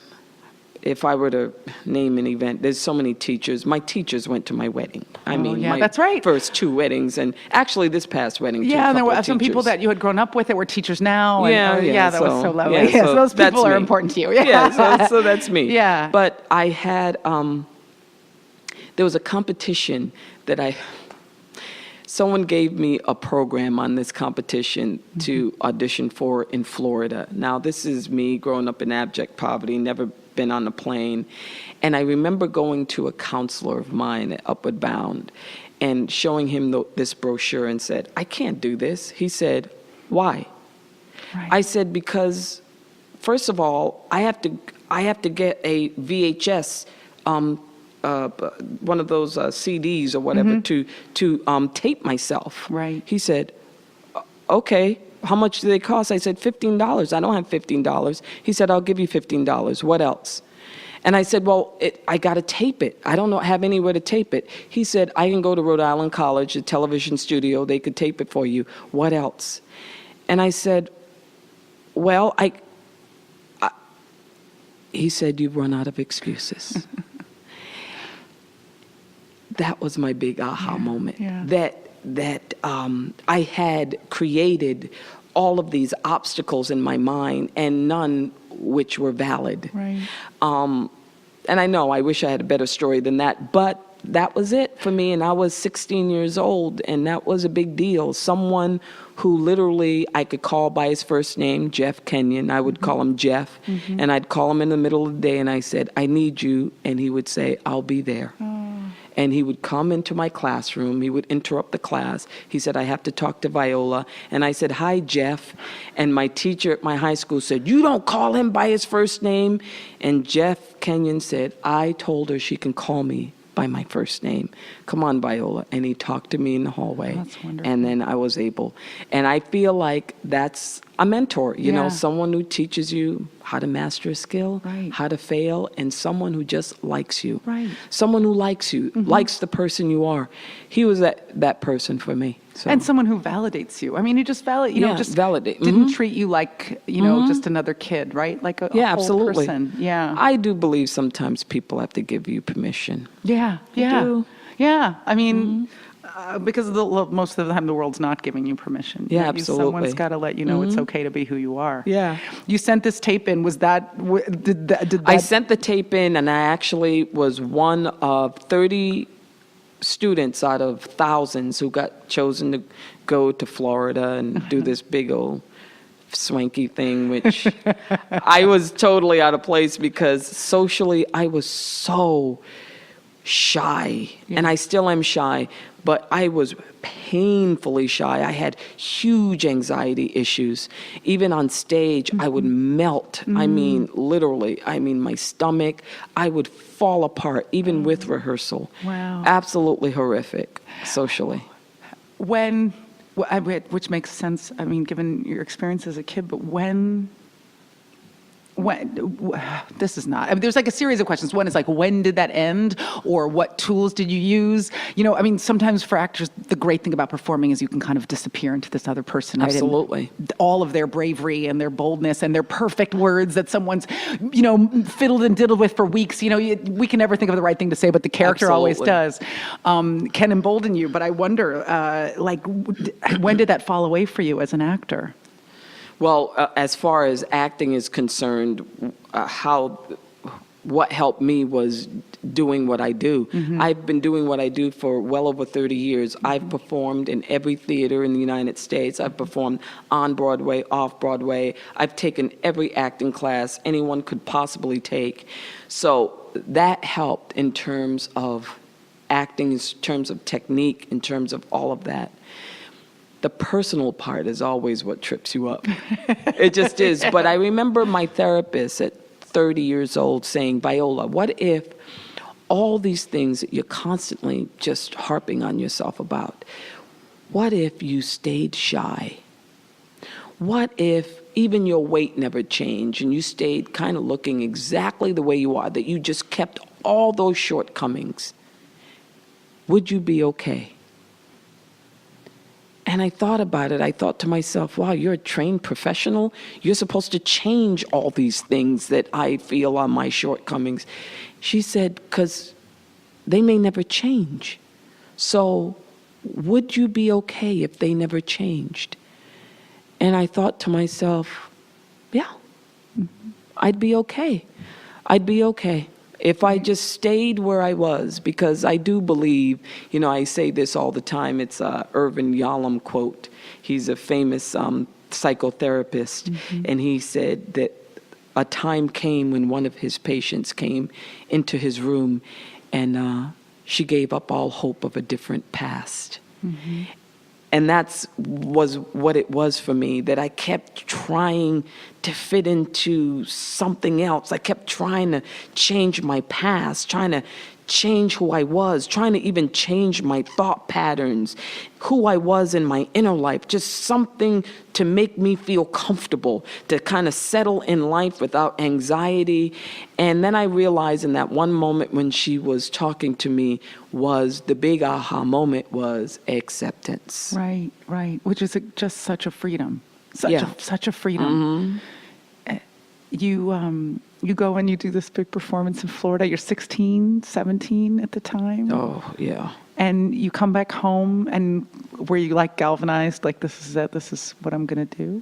if I were to name an event, there's so many teachers. My teachers went to my wedding. My that's right. first 2 weddings, and actually this past wedding, Yeah, and there were some teachers. people that you had grown up with that were teachers now. And, that was so lovely. Yeah, Yes, so those people that's are me. important to you. So that's me. Yeah. But I had, there was a competition that someone gave me a program on this competition to audition for in Florida. Now, this is me growing up in abject poverty, never been on a plane. And I remember going to a counselor of mine at Upward Bound and showing him this brochure and said, I can't do this. He said, why? Right. I said, because first of all, I have to get a VHS, one of those CDs or whatever to tape myself. Right. He said, okay, how much do they cost? I said, $15. I don't have $15. He said, I'll give you $15. What else? And I said, well, I got to tape it. I don't have anywhere to tape it. He said, I can go to Rhode Island College, a television studio. They could tape it for you. What else? And I said, well, he said, you've run out of excuses. That was my big aha moment. Yeah. That I had created all of these obstacles in my mind, and none which were valid. Right. And I know I wish I had a better story than that, but that was it for me. And I was 16 years old, and that was a big deal. Someone who literally I could call by his first name, Jeff Kenyon. I would call him Jeff, and I'd call him in the middle of the day, and I said, I need you. And he would say, I'll be there. And he would come into my classroom. He would interrupt the class. He said, I have to talk to Viola. And I said, hi, Jeff. And my teacher at my high school said, you don't call him by his first name. And Jeff Kenyon said, I told her she can call me by my first name. Come on, Viola. And he talked to me in the hallway. That's wonderful. And then I was able. And I feel like that's a mentor, you know, someone who teaches you how to master a skill, how to fail, and someone who just likes you. Someone who likes you, likes the person you are. He was that person for me. So. And someone who validates you. I mean, he just validate. Didn't treat you like, just another kid, right? Like a whole absolutely. person. Yeah. I do believe sometimes people have to give you permission. Yeah. do. Yeah. I mean, because most of the time the world's not giving you permission. Yeah, absolutely. Someone's got to let you know it's okay to be who you are. Yeah. You sent this tape in. Was that, did that? I sent the tape in, and I actually was one of 30 students out of thousands who got chosen to go to Florida and do this big old swanky thing, which I was totally out of place because socially I was so shy, and I still am shy, but I was painfully shy. I had huge anxiety issues. Even on stage, I would melt. I mean, literally. I mean, my stomach, I would fall apart, even with rehearsal. Wow. Absolutely horrific, socially. Which makes sense, I mean, given your experience as a kid, but when this is not, I mean, there's like a series of questions. One is like, when did that end? Or what tools did you use? I mean, sometimes for actors, the great thing about performing is you can kind of disappear into this other person. Right? Absolutely. And all of their bravery and their boldness and their perfect words that someone's, fiddled and diddled with for weeks. We can never think of the right thing to say, but the character always does. Can embolden you. But I wonder, when did that fall away for you as an actor? Well, as far as acting is concerned, what helped me was doing what I do. I've been doing what I do for well over 30 years. I've performed in every theater in the United States. I've performed on Broadway, off Broadway. I've taken every acting class anyone could possibly take. So that helped in terms of acting, in terms of technique, in terms of all of that. The personal part is always what trips you up. It just is. But I remember my therapist at 30 years old saying, Viola, what if all these things that you're constantly just harping on yourself about, what if you stayed shy? What if even your weight never changed and you stayed kind of looking exactly the way you are, that you just kept all those shortcomings? Would you be okay? And I thought about it. I thought to myself, wow, you're a trained professional. You're supposed to change all these things that I feel are my shortcomings. She said, because they may never change. So would you be okay if they never changed? And I thought to myself, yeah, I'd be okay. I'd be okay if I just stayed where I was, because I do believe, I say this all the time, it's a Irvin Yalom quote. He's a famous psychotherapist, and he said that a time came when one of his patients came into his room, and she gave up all hope of a different past. And was what it was for me, that I kept trying to fit into something else. I kept trying to change my past, trying to change who I was, trying to even change my thought patterns, who I was in my inner life, just something to make me feel comfortable, to kind of settle in life without anxiety. And then I realized in that one moment when she was talking to me, was the big aha moment was acceptance. Right. Which is just such a freedom. Such a freedom. You go and you do this big performance in Florida. You're 16, 17 at the time. Oh, yeah. And you come back home, and were you galvanized, like, this is it, this is what I'm going to do?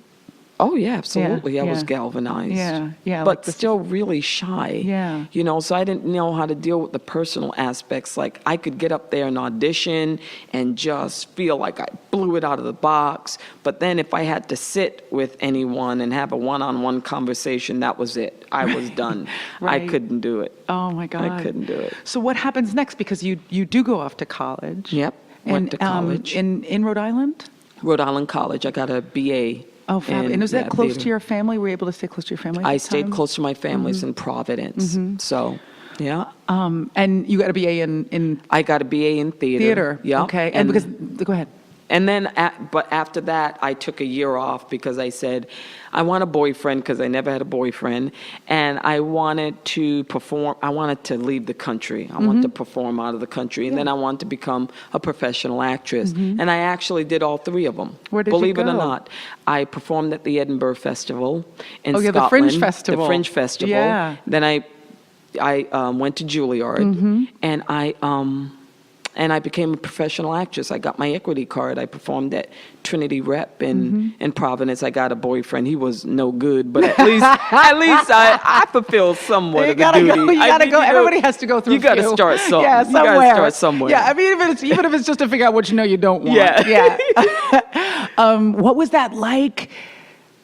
Oh, yeah, absolutely. I was yeah. galvanized. Yeah, But like this- still really shy. Yeah. You know, so I didn't know how to deal with the personal aspects. Like, I could get up there and audition and just feel like I blew it out of the box. But then if I had to sit with anyone and have a one-on-one conversation, that was it. I was done. Right. I couldn't do it. Oh my God. I couldn't do it. So what happens next? Because you do go off to college. Yep. Went to college. In Rhode Island? Rhode Island College. I got a BA. Oh, fabulous. And was that close theater. to your family? Were you able to stay close to your family? I stayed close to my families in Providence. So, yeah. And you got a BA in I got a BA in theater. theater. Yeah. Okay. And because, go ahead. And then, but after that, I took a year off because I said, I want a boyfriend because I never had a boyfriend. And I wanted to perform. I wanted to leave the country. I wanted to perform out of the country. And then I wanted to become a professional actress. And I actually did all three of them. Where did you Believe it or go? not. I performed at the Edinburgh Festival in Oh, yeah, Scotland. the Fringe Festival. The Fringe Festival. Yeah. Then I went to Juilliard. And I became a professional actress. I got my equity card. I performed at Trinity Rep in Providence. I got a boyfriend. He was no good, but at least I fulfilled somewhat You of the gotta duty. go. You gotta go. Everybody has to go through. You got to a few. start somewhere. Yeah, You somewhere. got to start somewhere. Yeah, I mean, even if it's just to figure out what you know you don't want. Yeah. What was that like?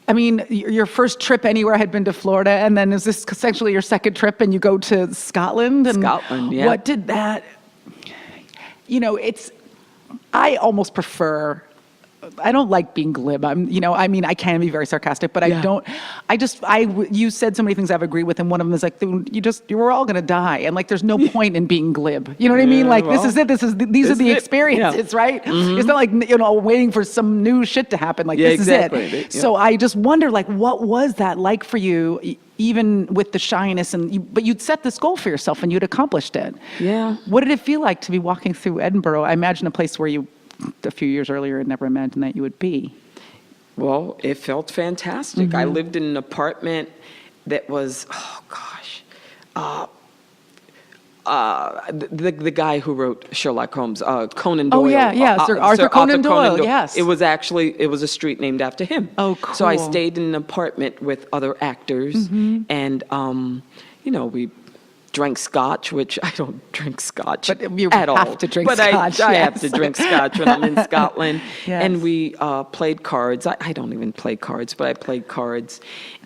I mean, your first trip anywhere had been to Florida, and then is this essentially your second trip, and you go to Scotland? And Scotland, yeah. What did that? You know, I almost prefer. I don't like being glib. I mean, I can be very sarcastic, but Yeah. you said so many things I've agreed with, and one of them is like, you were all going to die. And like, there's no point in being glib. You know what I mean? Yeah, Like, well, these are this the is it. experiences, Yeah. right? It's not like, waiting for some new shit to happen. Like, Yeah, this exactly. is it. Yeah. So I just wonder, like, what was that like for you, even with the shyness but you'd set this goal for yourself and you'd accomplished it. Yeah. What did it feel like to be walking through Edinburgh? I imagine a place where you, a few years earlier, had never imagined that you would be. Well, it felt fantastic. I lived in an apartment that was, oh gosh, the guy who wrote Sherlock Holmes, Conan Doyle. Oh, yeah, Sir Arthur Conan Doyle, yes. It was a street named after him. Oh, cool. So I stayed in an apartment with other actors, and we drank scotch, which I don't drink scotch But you at all. have to drink but scotch, I have yes. to drink scotch when I'm in Scotland. Yes. And we played cards. I don't even play cards, but I played cards.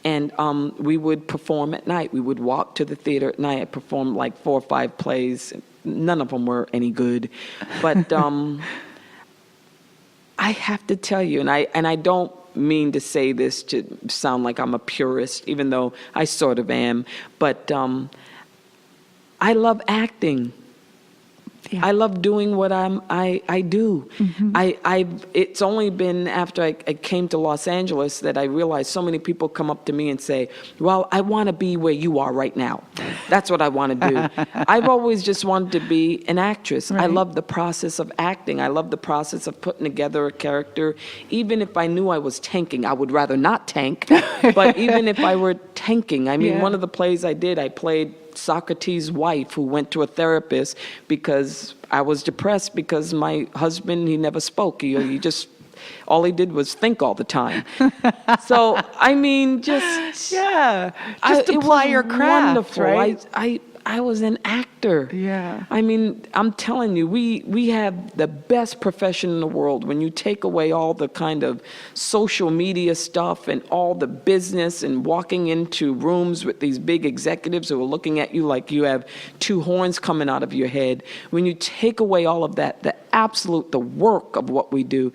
And we would perform at night. We would walk to the theater at night. I performed like 4 or 5 plays. None of them were any good. But I have to tell you, and I don't mean to say this to sound like I'm a purist, even though I sort of am, but I love acting. Yeah. I love doing what I do. It's only been after I came to Los Angeles that I realized so many people come up to me and say, well, I want to be where you are right now. That's what I want to do. I've always just wanted to be an actress. Right. I love the process of acting. I love the process of putting together a character. Even if I knew I was tanking, I would rather not tank. But even if I were tanking, I mean, one of the plays I did, I played Socrates' wife who went to a therapist because I was depressed because my husband, he never spoke. He just, all he did was think all the time. So, I mean, just apply your craft, wonderful. right? I was an actor. Yeah. I mean, I'm telling you, we have the best profession in the world. When you take away all the kind of social media stuff and all the business and walking into rooms with these big executives who are looking at you like you have 2 horns coming out of your head. When you take away all of that, the work of what we do,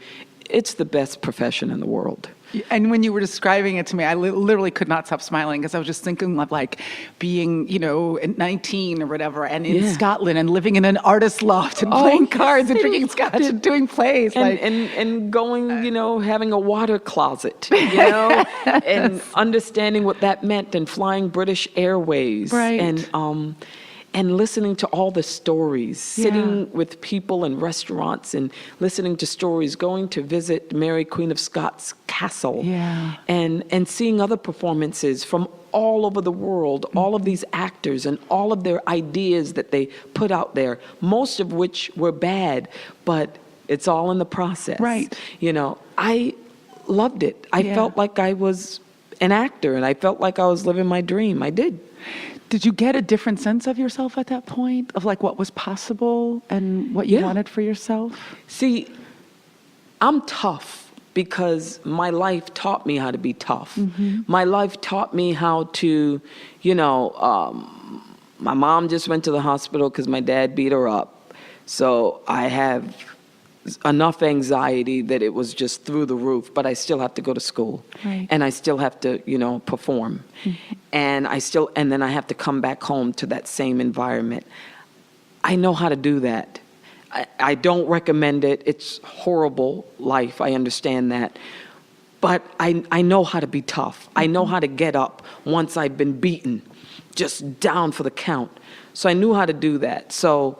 it's the best profession in the world. And when you were describing it to me, I literally could not stop smiling because I was just thinking of like being, 19 or whatever, and in Scotland and living in an artist's loft and playing cards and drinking scotch and doing plays. And going, having a water closet, and understanding what that meant and flying British Airways. Right. And listening to all the stories, sitting with people in restaurants and listening to stories, going to visit Mary Queen of Scots' castle, and seeing other performances from all over the world, all of these actors and all of their ideas that they put out there, most of which were bad, but it's all in the process. Right. I loved it. I felt like I was an actor, and I felt like I was living my dream. I did. Did you get a different sense of yourself at that point, of like what was possible and what you wanted for yourself? See, I'm tough because my life taught me how to be tough. Mm-hmm. My life taught me how to, my mom just went to the hospital because my dad beat her up. So I have enough anxiety that it was just through the roof, but I still have to go to school. Right. And I still have to, perform. Mm-hmm. And then I have to come back home to that same environment. I know how to do that. I don't recommend it. It's horrible life. I understand that. But I know how to be tough. Mm-hmm. I know how to get up once I've been beaten, just down for the count. So I knew how to do that. So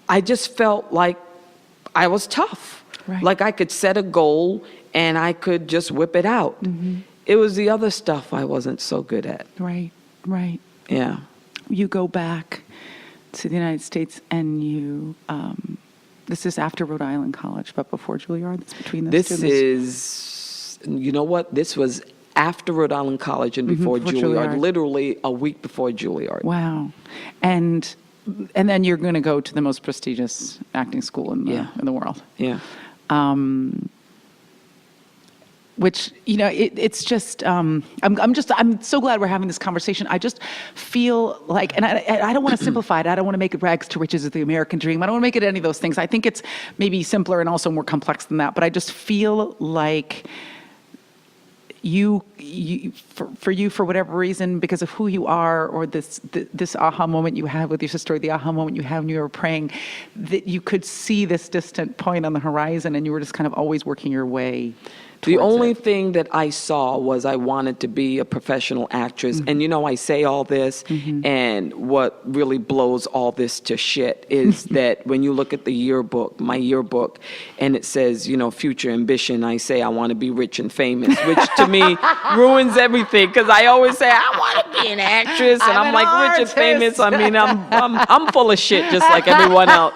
I just felt like I was tough. Right. Like I could set a goal and I could just whip it out. Mm-hmm. It was the other stuff I wasn't so good at. Right. Yeah. You go back to the United States and you, this is after Rhode Island College, but before Juilliard? It's between those two? This is, you know what? This was after Rhode Island College and before Juilliard, literally a week before Juilliard. Wow. And then you're going to go to the most prestigious acting school in the world. Yeah. Which, it's just, I'm so glad we're having this conversation. I just feel like, and I don't want to simplify it. I don't want to make it rags to riches of the American dream. I don't want to make it any of those things. I think it's maybe simpler and also more complex than that. But I just feel like for whatever reason, because of who you are, or this aha moment you had with your sister, or the aha moment you had when you were praying, that you could see this distant point on the horizon, and you were just kind of always working your way. The only thing that I saw was I wanted to be a professional actress. Mm-hmm. And, I say all this, mm-hmm. and what really blows all this to shit is that when you look at the yearbook, my yearbook, and it says, future ambition, I say I want to be rich and famous, which to me ruins everything, because I always say I want to be an actress, and I'm like artist. Rich and famous. I mean, I'm full of shit just like everyone else.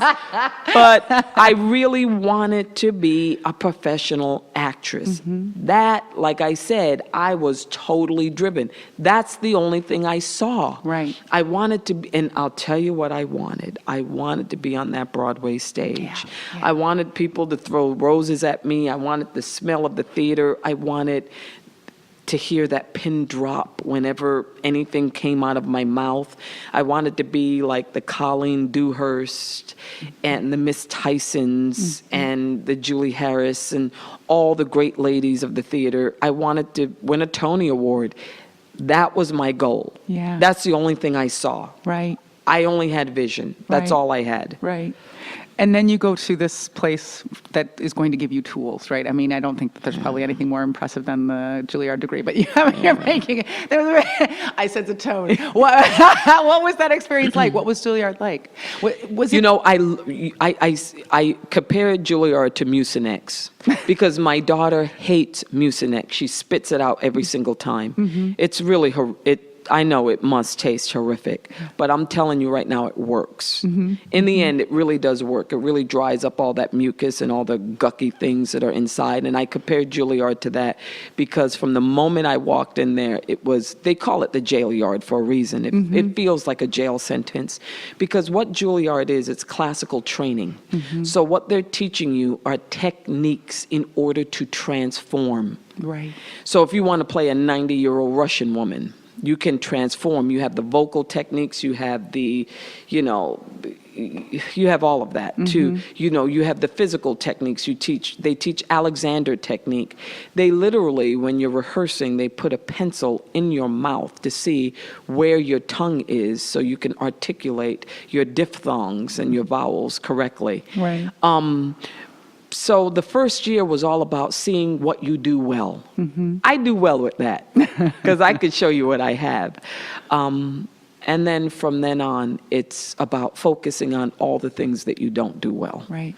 But I really wanted to be a professional actress. Mm-hmm. That, like I said, I was totally driven. That's the only thing I saw. Right. I wanted to be, and I'll tell you what I wanted. I wanted to be on that Broadway stage. Yeah. I wanted people to throw roses at me. I wanted the smell of the theater. I wanted to hear that pin drop whenever anything came out of my mouth. I wanted to be like the Colleen Dewhurst and the Miss Tysons and the Julie Harris and all the great ladies of the theater. I wanted to win a Tony Award. That was my goal. Yeah. That's the only thing I saw. Right. I only had vision. That's all I had. Right. And then you go to this place that is going to give you tools, right? I mean, I don't think that there's probably anything more impressive than the Juilliard degree, but you're making it. I sense a tone. What was that experience like? What was Juilliard like? Was it? I compared Juilliard to Mucinex because my daughter hates Mucinex. She spits it out every single time. Mm-hmm. It's really I know it must taste horrific, but I'm telling you right now, it works. Mm-hmm. In the end, it really does work. It really dries up all that mucus and all the gucky things that are inside. And I compared Juilliard to that because from the moment I walked in there, they call it the jail yard for a reason. It feels like a jail sentence because what Juilliard is, it's classical training. Mm-hmm. So what they're teaching you are techniques in order to transform. Right. So if you want to play a 90-year-old Russian woman, you can transform. You have the vocal techniques. You have you have all of that too. You have the physical techniques. They teach Alexander technique. They literally, when you're rehearsing, they put a pencil in your mouth to see where your tongue is so you can articulate your diphthongs and your vowels correctly. Right. So the first year was all about seeing what you do well. Mm-hmm. I do well with that because I could show you what I have. And then from then on, it's about focusing on all the things that you don't do well. Right.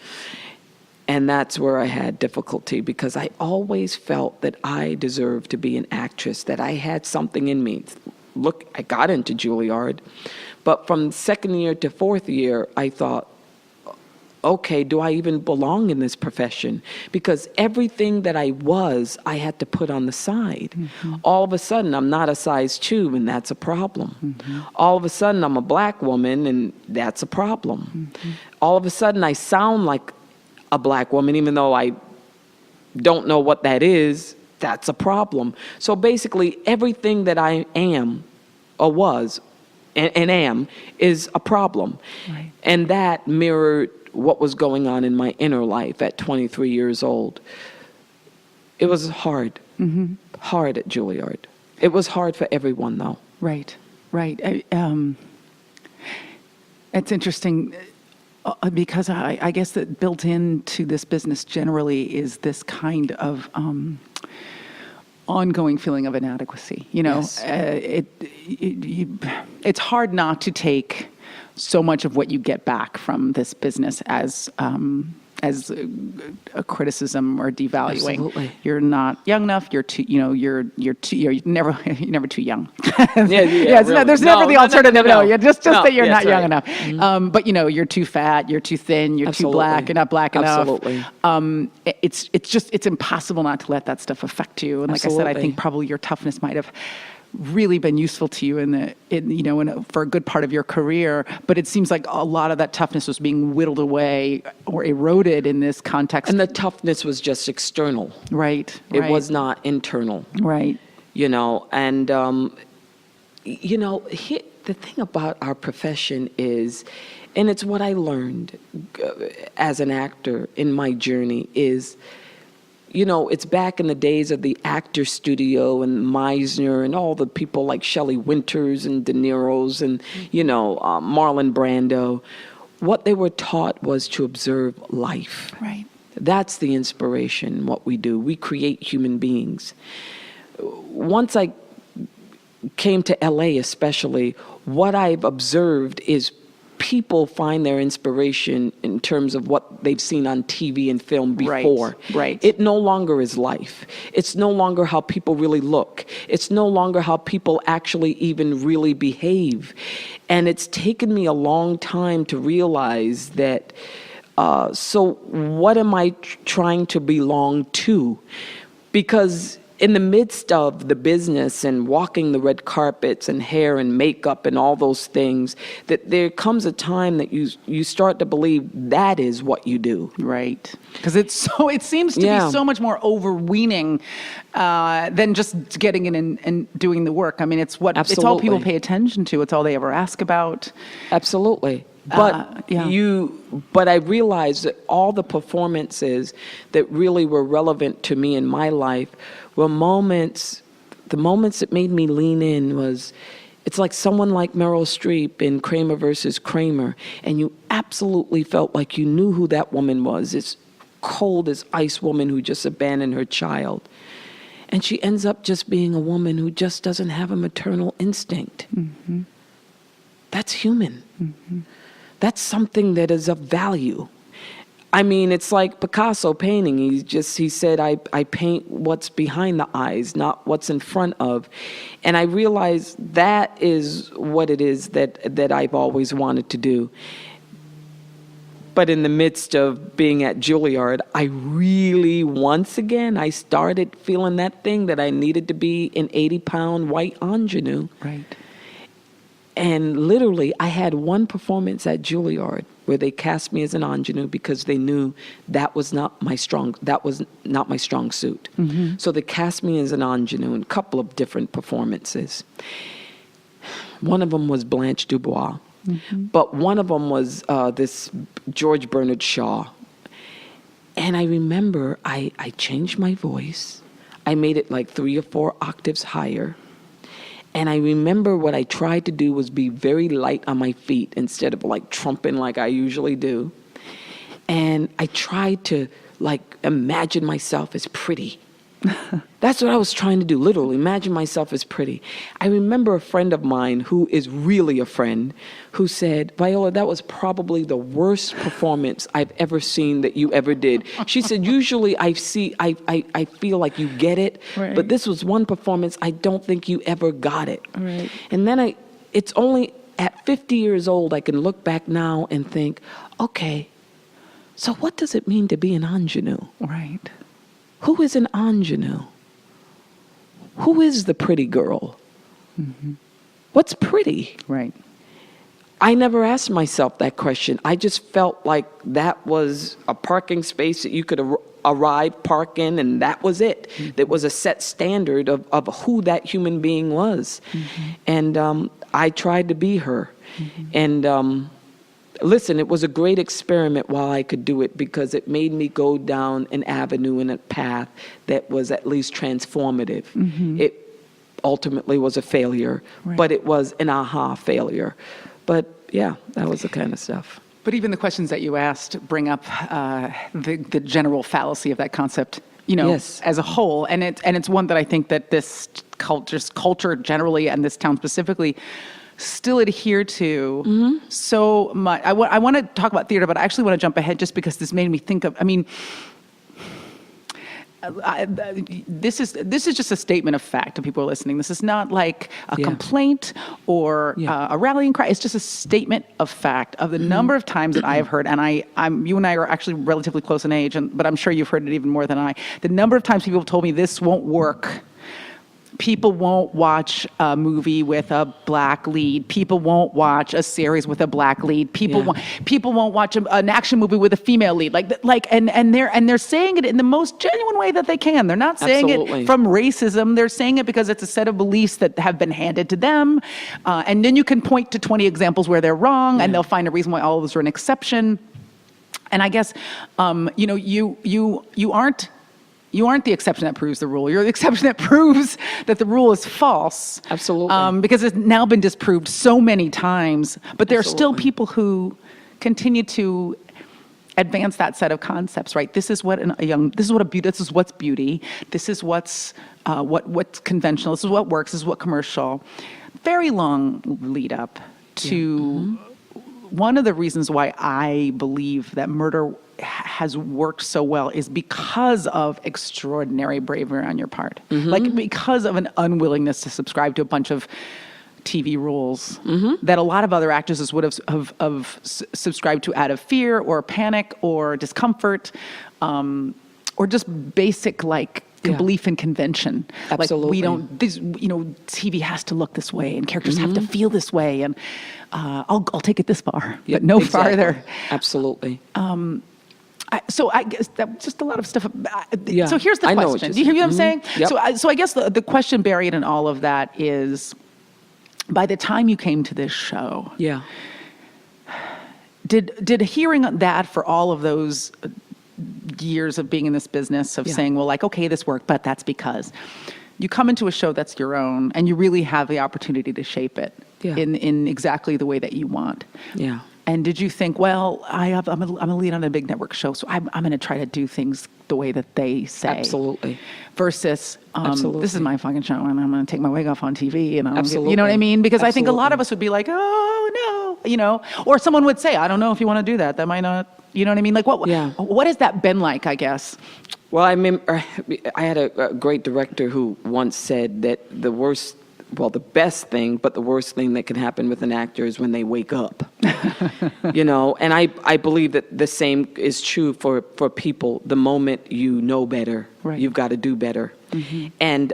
And that's where I had difficulty because I always felt that I deserved to be an actress, that I had something in me. Look, I got into Juilliard, but from second year to fourth year, I thought, okay, do I even belong in this profession? Because everything that I was, I had to put on the side. All of a sudden, I'm not a size 2, and that's a problem. All of a sudden, I'm a black woman, and that's a problem. All of a sudden, I sound like a black woman, even though I don't know what that is. That's a problem. So basically, everything that I am or was and am is a problem. Right. And that mirrored what was going on in my inner life at 23 years old. It was hard. Hard at Juilliard. It was hard for everyone, though. Right, right. It's interesting because I guess that built into this business generally is this kind of ongoing feeling of inadequacy. You know, Yes. It's hard not to take so much of what you get back from this business as a criticism or devaluing. Absolutely. You're not young enough. You're too. You know. You're never. You're never too young. Really. There's No, never the no, no, alternative. no. You're just No, that you're that's not young right. enough. But you know, you're too fat. You're too thin. You're too black. You're not black enough. Absolutely. It's impossible not to let that stuff affect you. And like I said, I Absolutely. think probably your toughness might have really been useful to you for a good part of your career, but it seems like a lot of that toughness was being whittled away or eroded in this context. And the toughness was just external. Right. It was not internal. Right. You know, and, the thing about our profession is, and it's what I learned as an actor in my journey is, you know, it's back in the days of the actor studio and Meisner and all the people like Shelley Winters and De Niro's and, Marlon Brando. What they were taught was to observe life. Right. That's the inspiration, what we do. We create human beings. Once I came to LA especially, what I've observed is people find their inspiration in terms of what they've seen on TV and film before. Right. It no longer is life. It's no longer how people really look. It's no longer how people actually even really behave. And it's taken me a long time to realize that, so what am I trying to belong to? Because in the midst of the business and walking the red carpets and hair and makeup and all those things, that there comes a time that you start to believe that is what you do. Right. Because it seems to be so much more overweening than just getting in and doing the work. I mean, it's all people pay attention to. It's all they ever ask about. Absolutely. But but I realized that all the performances that really were relevant to me in my life were the moments that made me lean in was, it's like someone like Meryl Streep in Kramer versus Kramer, and you absolutely felt like you knew who that woman was, this cold as ice woman who just abandoned her child. And she ends up just being a woman who just doesn't have a maternal instinct. Mm-hmm. That's human. Mm-hmm. That's something that is of value. I mean, it's like Picasso painting. He said, I paint what's behind the eyes, not what's in front of. And I realized that is what it is that I've always wanted to do. But in the midst of being at Juilliard, I really, once again, I started feeling that thing that I needed to be an 80-pound white ingenue. Right. And literally, I had one performance at Juilliard where they cast me as an ingenue because they knew that was not my strong suit. Mm-hmm. So they cast me as an ingenue in a couple of different performances. One of them was Blanche Dubois, mm-hmm. but one of them was this George Bernard Shaw. And I remember I changed my voice. I made it like 3 or 4 octaves higher. And I remember what I tried to do was be very light on my feet instead of like trumping like I usually do. And I tried to like imagine myself as pretty. That's what I was trying to do, literally, imagine myself as pretty. I remember a friend of mine who is really a friend who said, Viola, that was probably the worst performance I've ever seen that you ever did. She said, usually I feel like you get it, right. But this was one performance I don't think you ever got it. Right. And then it's only at 50 years old I can look back now and think, okay, So what does it mean to be an ingenue? Right. Who is an ingenue? Who is the pretty girl? What's pretty? Right. I never asked myself that question. I just felt like that was a parking space that you could arrive, park in, and that was it. That was a set standard of who that human being was. And I tried to be her. And listen, it was a great experiment while I could do it, because it made me go down an avenue and a path that was at least transformative. It ultimately was a failure, but it was an aha failure. But yeah, that was the kind of stuff. But even the questions that you asked bring up the general fallacy of that concept, Yes. as a whole. And it's one that I think that this culture generally, and this town specifically, still adhere to so much. I want to talk about theater, but I actually want to jump ahead just because this made me think of, this is just a statement of fact to people listening. This is not like a complaint or a rallying cry. It's just a statement of fact of the number of times that I have heard, and you and I are actually relatively close in age, but I'm sure you've heard it even more than I. The number of times people have told me this won't work. People won't watch a movie with a black lead. People won't watch a series with a black lead. People won't watch an action movie with a female lead. And they're saying it in the most genuine way that they can. They're not saying it from racism. They're saying it because it's a set of beliefs that have been handed to them. And then you can point to 20 examples where they're wrong, and they'll find a reason why all of those are an exception. And I guess you aren't the exception that proves the rule. You're the exception that proves that the rule is false. Absolutely. Because it's now been disproved so many times. But there are still people who continue to advance that set of concepts, right? This is what's beauty. This is what's conventional. This is what works. This is what commercial. Very long lead up to one of the reasons why I believe that murder has worked so well is because of extraordinary bravery on your part. Like, because of an unwillingness to subscribe to a bunch of TV rules that a lot of other actresses would have subscribed to out of fear or panic or discomfort, or just basic belief in convention. Absolutely. Like, we don't, TV has to look this way and characters have to feel this way, and I'll take it this far, but no farther. Absolutely. So I guess that's just a lot of stuff. So here's the question. Do you hear what I'm saying? Yep. So I guess the question buried in all of that is, by the time you came to this show, did hearing that for all of those years of being in this business of saying, well, okay, this worked, but that's because you come into a show that's your own and you really have the opportunity to shape it in exactly the way that you want. Yeah. And did you think, well, I'm a lead on a big network show, so I'm going to try to do things the way that they say. Absolutely. Versus, this is my fucking show, and I'm going to take my wig off on TV. And Absolutely. You know what I mean? Because I think a lot of us would be like, oh, no. Or someone would say, I don't know if you want to do that. That might not, you know what I mean? Like, what has that been like, I guess? Well, I remember I had a great director who once said that the best thing, but the worst thing that can happen with an actor is when they wake up. And I believe that the same is true for people. The moment you know better, you've got to do better. And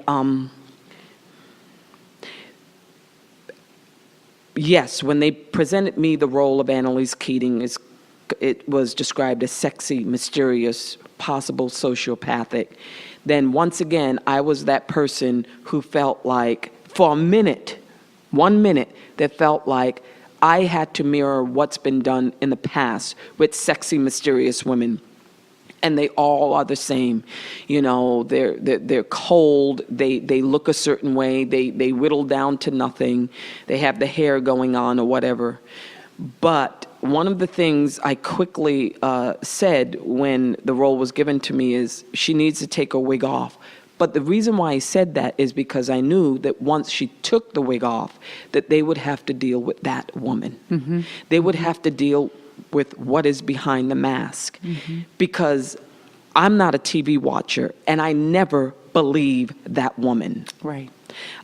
yes, when they presented me the role of Annalise Keating, it was described as sexy, mysterious, possible sociopathic. Then once again, I was that person who felt like, for a minute, 1 minute, that felt like I had to mirror what's been done in the past with sexy, mysterious women. And they all are the same. They're cold. They look a certain way. They whittle down to nothing. They have the hair going on or whatever. But one of the things I quickly said when the role was given to me is, she needs to take her wig off. But the reason why I said that is because I knew that once she took the wig off, that they would have to deal with that woman. They would have to deal with what is behind the mask. Because I'm not a TV watcher, and I never believe that woman. Right.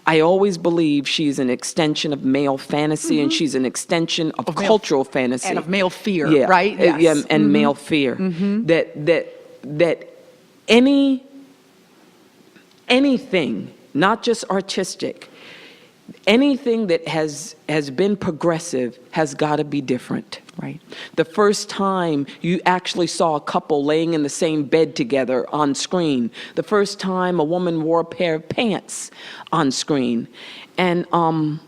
I always believe she's an extension of male fantasy, and she's an extension of cultural fantasy. And of male fear, Yeah, right? Yes. yeah, and male fear. That anything, not just artistic, anything that has been progressive has got to be different. Right. The first time you actually saw a couple laying in the same bed together on screen. The first time a woman wore a pair of pants on screen. And what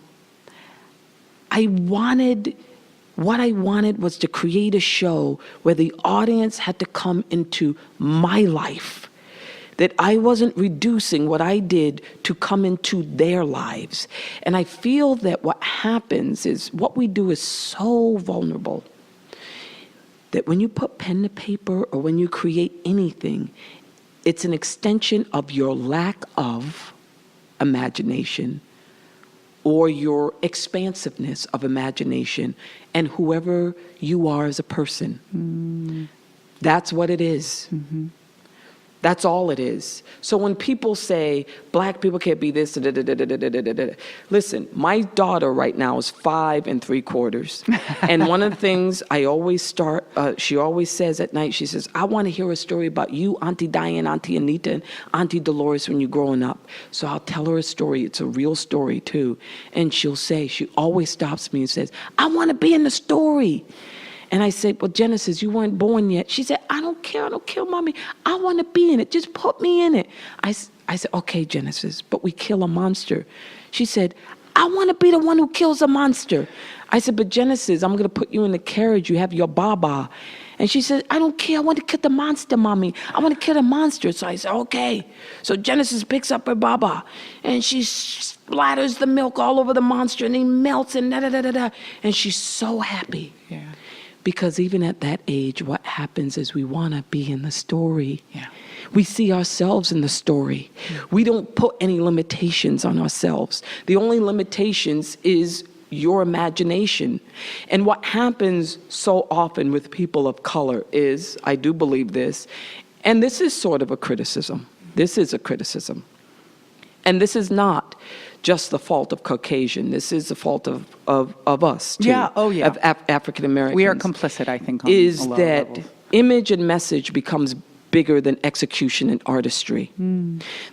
I wanted was to create a show where the audience had to come into my life. That I wasn't reducing what I did to come into their lives. And I feel that what happens is what we do is so vulnerable that when you put pen to paper or when you create anything, it's an extension of your lack of imagination or your expansiveness of imagination and whoever you are as a person. That's what it is. That's all it is. So when people say black people can't be this, listen, my daughter right now is 5 3/4. And one of the things I always start, she always says at night, she says, I want to hear a story about you, Auntie Diane, Auntie Anita, and Auntie Dolores when you're growing up. So I'll tell her a story. It's a real story too. And she'll say, she always stops me and says, I want to be in the story. And I said, well, Genesis, you weren't born yet. She said, I don't care, Mommy. I want to be in it. Just put me in it. I said, okay, Genesis, but we kill a monster. She said, I want to be the one who kills a monster. I said, but Genesis, I'm going to put you in the carriage. You have your baba. And she said, I don't care. I want to kill the monster, Mommy. I want to kill the monster. So I said, okay. So Genesis picks up her baba, and she splatters the milk all over the monster, and he melts, and da-da-da-da-da. And she's so happy. Yeah. Because even at that age, what happens is we want to be in the story. Yeah. We see ourselves in the story. We don't put any limitations on ourselves. The only limitations is your imagination. And what happens so often with people of color is, I do believe this, and this is sort of a criticism. This is a criticism. And this is not just the fault of Caucasian. This is the fault of us, too. Yeah, oh yeah. Of African Americans. We are complicit, I think, on is a lot of that levels. image and message becomes bigger than execution and artistry.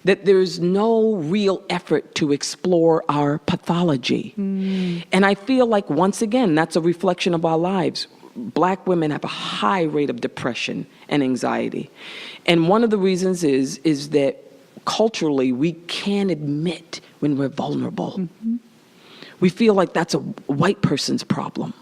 That there's no real effort to explore our pathology. And I feel like, once again, that's a reflection of our lives. Black women have a high rate of depression and anxiety. And one of the reasons is that culturally, we can't admit when we're vulnerable. We feel like that's a white person's problem.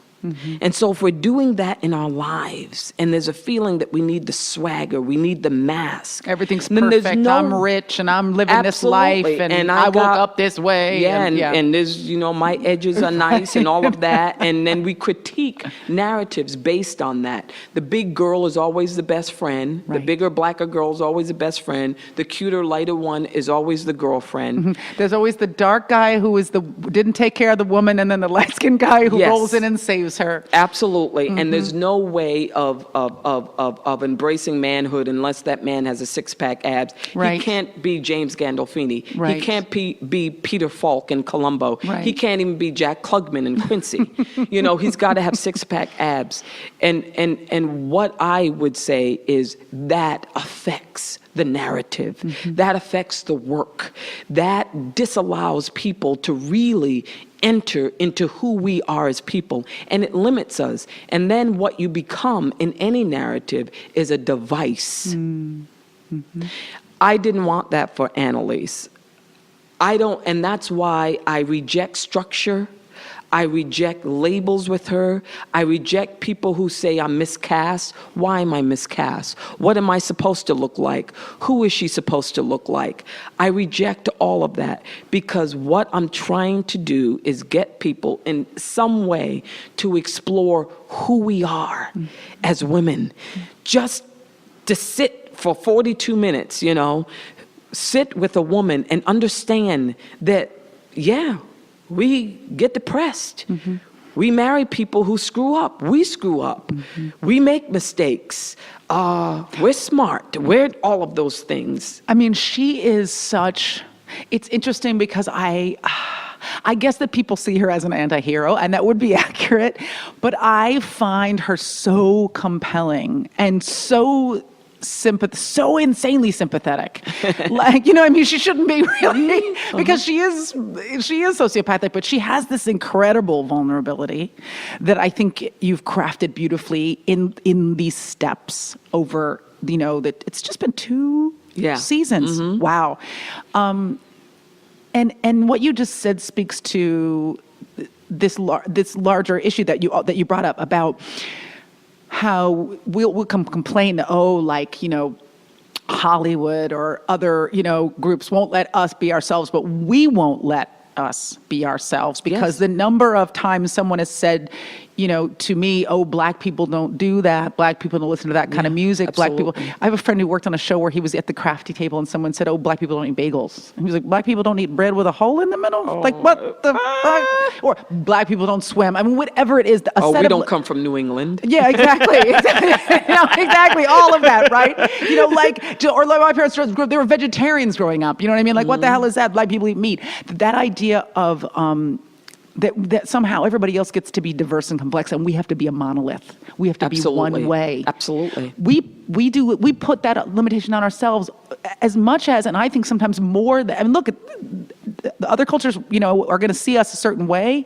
And so if we're doing that in our lives, and there's a feeling that we need the swagger, we need the mask. Everything's then there's perfect. I'm rich, and I'm living this life, and I woke up this way. Yeah, and there's, my edges are nice and all of that. And then we critique narratives based on that. The big girl is always the best friend. Right. The bigger, blacker girl is always the best friend. The cuter, lighter one is always the girlfriend. There's always the dark guy who didn't take care of the woman, and then the light-skinned guy who rolls in and saves her. Absolutely. And there's no way of embracing manhood unless that man has a six-pack abs. Right. He can't be James Gandolfini. Right. He can't be Peter Falk in Columbo. Right. He can't even be Jack Klugman in Quincy. He's got to have six-pack abs. And what I would say is that affects the narrative. That affects the work. That disallows people to really enter into who we are as people, and it limits us. And then what you become in any narrative is a device. I didn't want that for Annalise. And that's why I reject structure. I reject labels with her. I reject people who say I'm miscast. Why am I miscast? What am I supposed to look like? Who is she supposed to look like? I reject all of that, because what I'm trying to do is get people in some way to explore who we are as women. Just to sit for 42 minutes, sit with a woman and understand that, we get depressed. We marry people who screw up. We screw up. We make mistakes. We're smart. We're all of those things. I mean, she is such... It's interesting because I guess that people see her as an anti-hero, and that would be accurate, but I find her so compelling and so insanely sympathetic. Like, you know, I mean, she shouldn't be really, because she is sociopathic, but she has this incredible vulnerability that I think you've crafted beautifully in these steps over, you know, that it's just been two seasons. Wow. And what you just said speaks to this larger issue that you brought up about how we'll complain, like, you know, Hollywood or other, you know, groups won't let us be ourselves, but we won't let us be ourselves, because the number of times someone has said, you know, to me, oh, black people don't do that. Black people don't listen to that kind of music. Absolutely. Black people. I have a friend who worked on a show where he was at the crafty table and someone said, oh, black people don't eat bagels. And he was like, black people don't eat bread with a hole in the middle? Like, what the fuck? Or black people don't swim. I mean, whatever it is. We don't come from New England. Yeah, exactly. Exactly. All of that, right? You know, like my parents, they were vegetarians growing up. You know what I mean? Like, what the hell is that? Black people eat meat. That idea of that somehow everybody else gets to be diverse and complex, and we have to be a monolith. We have to be one way. Absolutely. We put that limitation on ourselves as much as, and I think sometimes more. I mean, look, the other cultures, you know, are going to see us a certain way,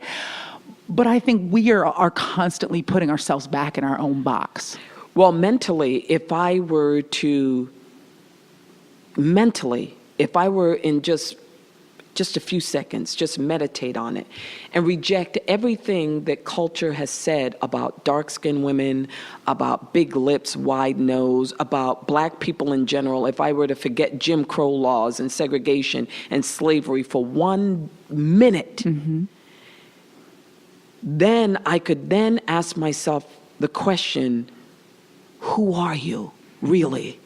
but I think we are constantly putting ourselves back in our own box. Well, if I were in just a few seconds, just meditate on it and reject everything that culture has said about dark-skinned women, about big lips, wide nose, about black people in general. If I were to forget Jim Crow laws and segregation and slavery for 1 minute, then I could then ask myself the question, who are you really?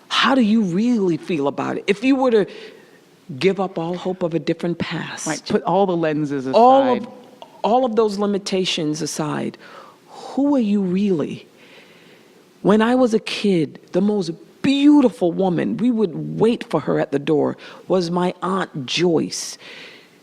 How do you really feel about it? If you were to give up all hope of a different past. Right. Put all the lenses aside. All of those limitations aside. Who are you really? When I was a kid, the most beautiful woman, we would wait for her at the door, was my Aunt Joyce.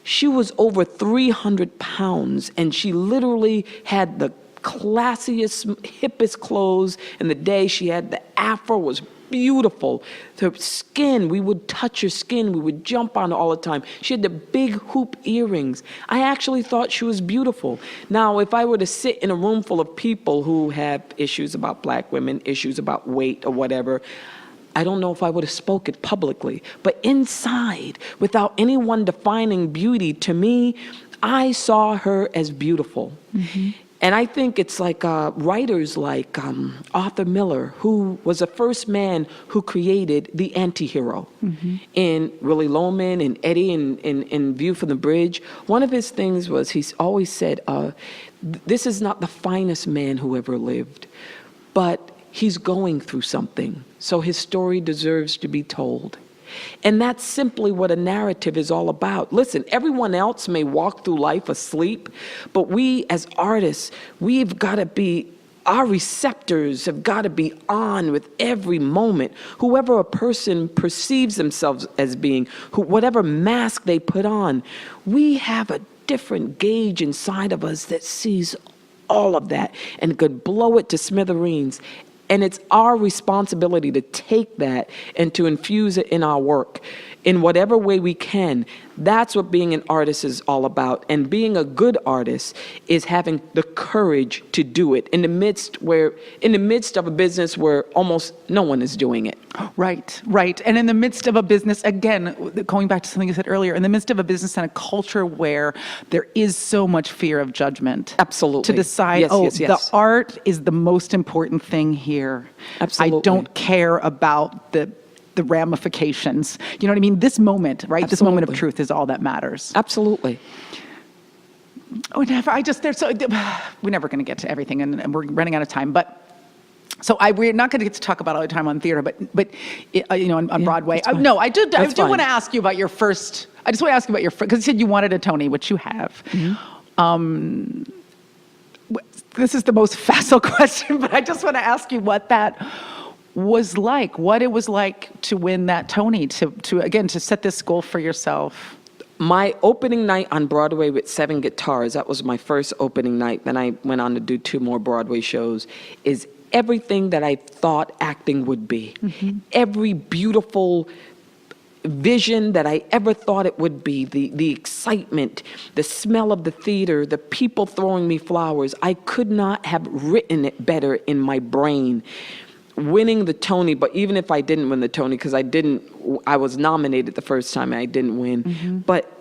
She was over 300 pounds, and she literally had the classiest, hippest clothes in the day. She had the afro, was beautiful. Her skin, we would touch her skin. We would jump on her all the time. She had the big hoop earrings. I actually thought she was beautiful. Now, if I were to sit in a room full of people who have issues about black women, issues about weight or whatever, I don't know if I would have spoke it publicly. But inside, without anyone defining beauty, to me, I saw her as beautiful. And I think it's like writers like Arthur Miller, who was the first man who created the anti-hero. In Willie Loman and Eddie in View from the Bridge. One of his things was, he's always said, this is not the finest man who ever lived, but he's going through something. So his story deserves to be told. And that's simply what a narrative is all about. Listen, everyone else may walk through life asleep, but we as artists, we've got to be, our receptors have got to be on with every moment. Whoever a person perceives themselves as being, whatever mask they put on, we have a different gauge inside of us that sees all of that and could blow it to smithereens. And it's our responsibility to take that and to infuse it in our work in whatever way we can. That's what being an artist is all about. And being a good artist is having the courage to do it in the midst of a business where almost no one is doing it. Right. And in the midst of a business, again, going back to something you said earlier, in the midst of a business and a culture where there is so much fear of judgment. Absolutely. To decide, yes. The art is the most important thing here. Absolutely. I don't care about the ramifications. You know what I mean? This moment, right? Absolutely. This moment of truth is all that matters. Absolutely. We're never going to get to everything, and we're running out of time. But so we're not going to get to talk about all the time on theater, but on Broadway. I do want to ask you about your first. I just want to ask you about your first, because you said you wanted a Tony, which you have. This is the most facile question, but I just want to ask you what that was like, what it was like to win that Tony, to again, to set this goal for yourself. My opening night on Broadway with 7 Guitars, that was my first opening night. Then I went on to do 2 more Broadway shows, is everything that I thought acting would be. Every beautiful vision that I ever thought it would be, the excitement, the smell of the theater, the people throwing me flowers. I could not have written it better in my brain. Winning the Tony, but even if I didn't win the Tony, because I was nominated the first time and I didn't win, but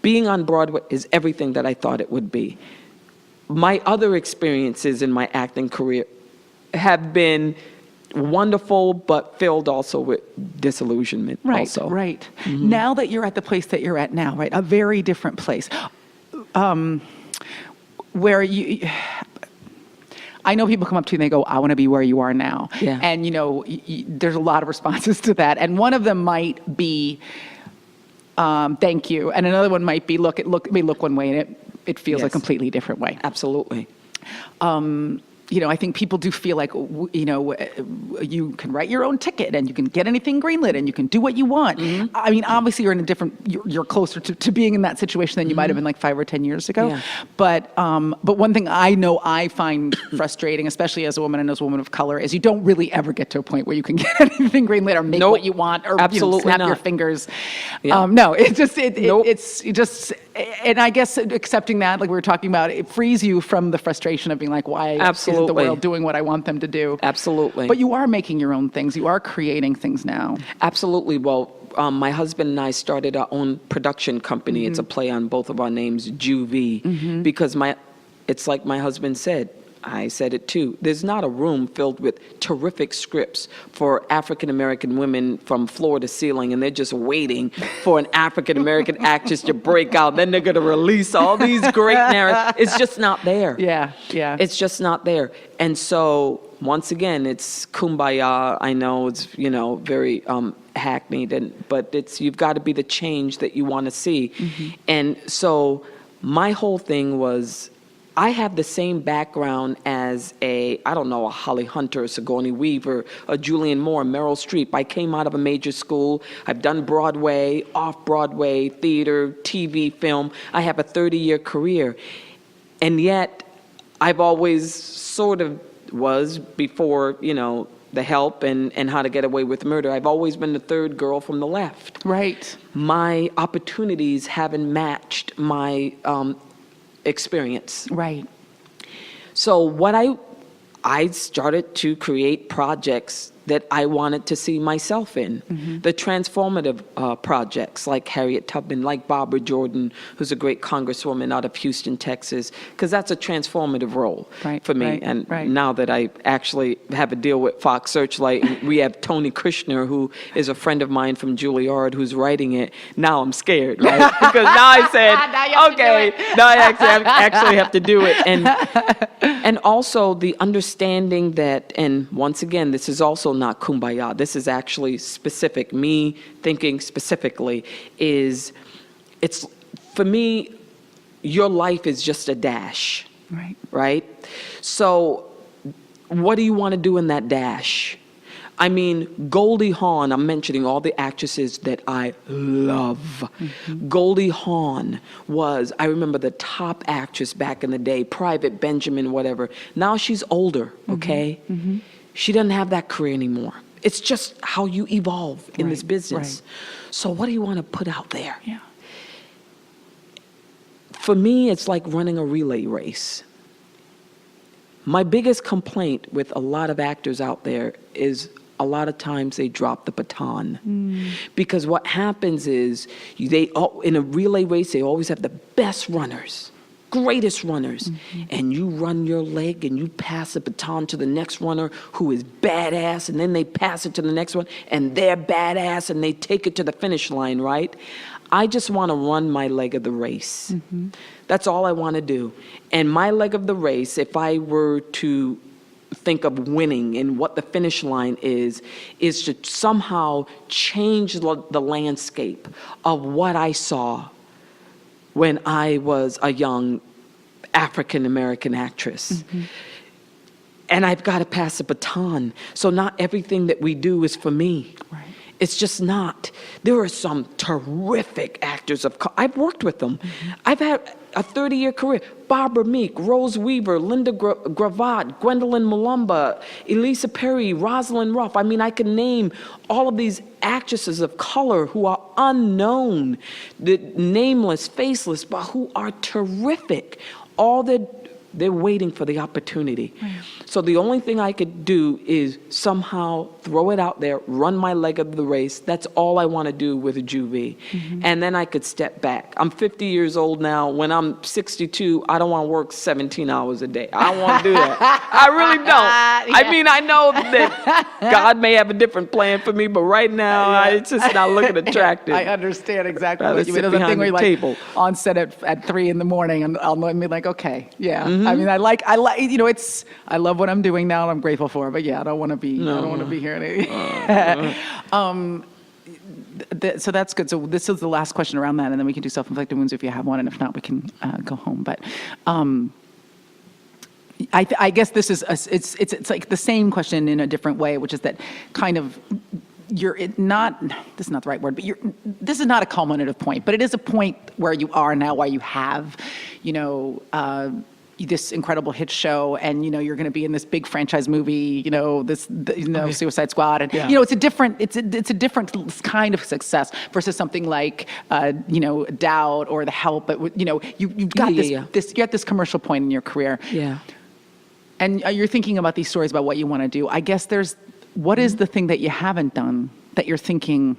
being on Broadway is everything that I thought it would be. My other experiences in my acting career have been wonderful, but filled also with disillusionment. Right, also. right. Now that you're at the place that you're at now, right, a very different place, where you... I know people come up to you and they go, I want to be where you are now. Yeah. And, there's a lot of responses to that. And one of them might be, thank you. And another one might be, look one way and it feels a completely different way. Absolutely. I think people do feel like, you can write your own ticket and you can get anything greenlit and you can do what you want. I mean, obviously you're closer to being in that situation than you might have been like 5 or 10 years ago. Yeah. But one thing I know I find frustrating, especially as a woman and as a woman of color, is you don't really ever get to a point where you can get anything greenlit or make what you want or snap your fingers. Yeah. No, it's just, it's just, and I guess accepting that, like we were talking about, it frees you from the frustration of being like, why isn't the world doing what I want them to do? Absolutely. But you are making your own things. You are creating things now. Absolutely. Well, my husband and I started our own production company. It's a play on both of our names, Juvie, because it's like my husband said, I said it too. There's not a room filled with terrific scripts for African-American women from floor to ceiling, and they're just waiting for an African-American actress to break out. Then they're going to release all these great narratives. It's just not there. Yeah, yeah. It's just not there. And so, once again, it's kumbaya. I know it's, very hackneyed, but you've got to be the change that you want to see. And so, my whole thing was, I have the same background as a Holly Hunter, a Sigourney Weaver, a Julianne Moore, Meryl Streep. I came out of a major school. I've done Broadway, off-Broadway, theater, TV, film. I have a 30-year career. And yet, I've always sort of was, before, The Help and How to Get Away with Murder, I've always been the third girl from the left. Right. My opportunities haven't matched my experience. Right. So what I started to create projects that I wanted to see myself in. The transformative projects like Harriet Tubman, like Barbara Jordan, who's a great congresswoman out of Houston, Texas, because that's a transformative role for me. And now that I actually have a deal with Fox Searchlight, we have Tony Kushner, who is a friend of mine from Juilliard, who's writing it. Now I'm scared, right? Because now I said, now I actually have to do it. And also the understanding that, and once again, this is also not kumbaya. This is actually specific. Me thinking specifically it's, for me, your life is just a dash. Right? So what do you want to do in that dash? I mean, Goldie Hawn, I'm mentioning all the actresses that I love. Goldie Hawn was, I remember, the top actress back in the day, Private Benjamin, whatever. Now she's older, okay? She doesn't have that career anymore. It's just how you evolve in this business. So what do you want to put out there? Yeah. For me, it's like running a relay race. My biggest complaint with a lot of actors out there is a lot of times they drop the baton. Because what happens is, in a relay race, they always have the best runners, greatest runners. And you run your leg and you pass the baton to the next runner who is badass, and then they pass it to the next one and they're badass and they take it to the finish line, right? I just want to run my leg of the race. That's all I want to do. And my leg of the race, if I were to think of winning and what the finish line is to somehow change the landscape of what I saw when I was a young African-American actress. and I've got to pass a baton. So not everything that we do is for me. Right. It's just not. There are some terrific actors I've worked with them. I've had a 30-year career. Barbara Meek, Rose Weaver, Linda Gravatt, Gwendolyn Mulumba, Elisa Perry, Rosalind Ruff. I mean, I can name all of these actresses of color who are unknown, the nameless, faceless, but who are terrific. All they're waiting for the opportunity. Right. So the only thing I could do is somehow throw it out there, run my leg of the race. That's all I want to do with a Juvie. And then I could step back. I'm 50 years old now. When I'm 62, I don't want to work 17 hours a day. I don't want to do that. I really don't. I mean, I know that God may have a different plan for me, but right now, it's just not looking attractive. I understand exactly Rather what you mean. sit There's a thing behind where the you're table. like on set at 3 in the morning, and I'll be like, okay, yeah. I mean, I like, you know, I love what I'm doing now, and I'm grateful for it. But yeah, I don't want to be here. So that's good. So this is the last question around that, and then we can do self-inflicted wounds if you have one, and if not, we can go home. But I guess this is it's like the same question in a different way, which is that kind of this is not the right word, but this is not a culminative point, but it is a point where you are now, where you have, you know, this incredible hit show, and, you know, you're going to be in this big franchise movie, Suicide Squad, and you know, it's a different kind of success versus something like Doubt or The Help. But you know, you've got you got this commercial point in your career, and you're thinking about these stories about what you want to do. I guess what is the thing that you haven't done that you're thinking,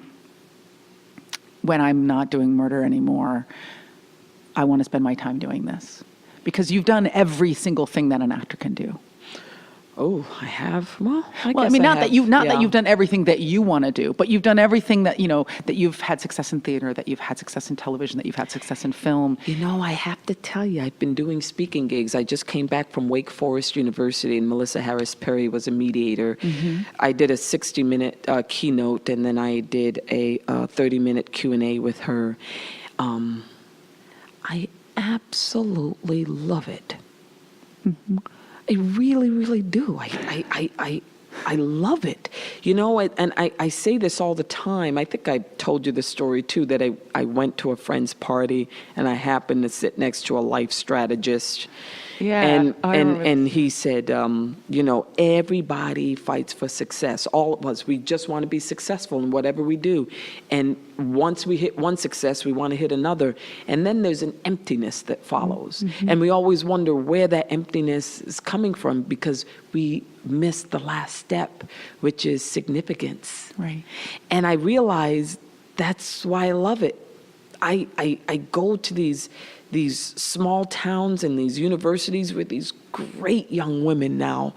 when I'm not doing murder anymore, I want to spend my time doing this? Because you've done every single thing that an actor can do. Oh, I have. Well, I mean, that you've done everything that you want to do, but you've done everything that, you know, that you've had success in theater, that you've had success in television, that you've had success in film. You know, I have to tell you, I've been doing speaking gigs. I just came back from Wake Forest University, and Melissa Harris Perry was a mediator. I did a 60-minute keynote, and then I did a 30-minute Q&A with her. I absolutely love it. I really, really do. I love it. You know, and I say this all the time. I think I told you the story, too, that I went to a friend's party, and I happened to sit next to a life strategist. Yeah, and he said, you know, everybody fights for success. All of us, we just want to be successful in whatever we do. And once we hit one success, we want to hit another. And then there's an emptiness that follows. And we always wonder where that emptiness is coming from, because we missed the last step, which is significance. Right. And I realized that's why I love it. I go to these small towns and these universities with these great young women now,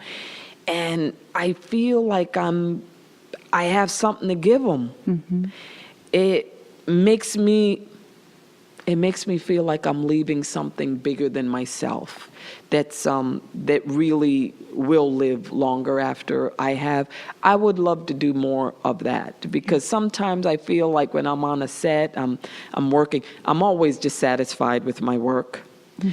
and I feel like I have something to give them. It makes me feel like I'm leaving something bigger than myself, that really will live longer after I have. I would love to do more of that, because sometimes I feel like when I'm on a set, I'm working, I'm always dissatisfied with my work.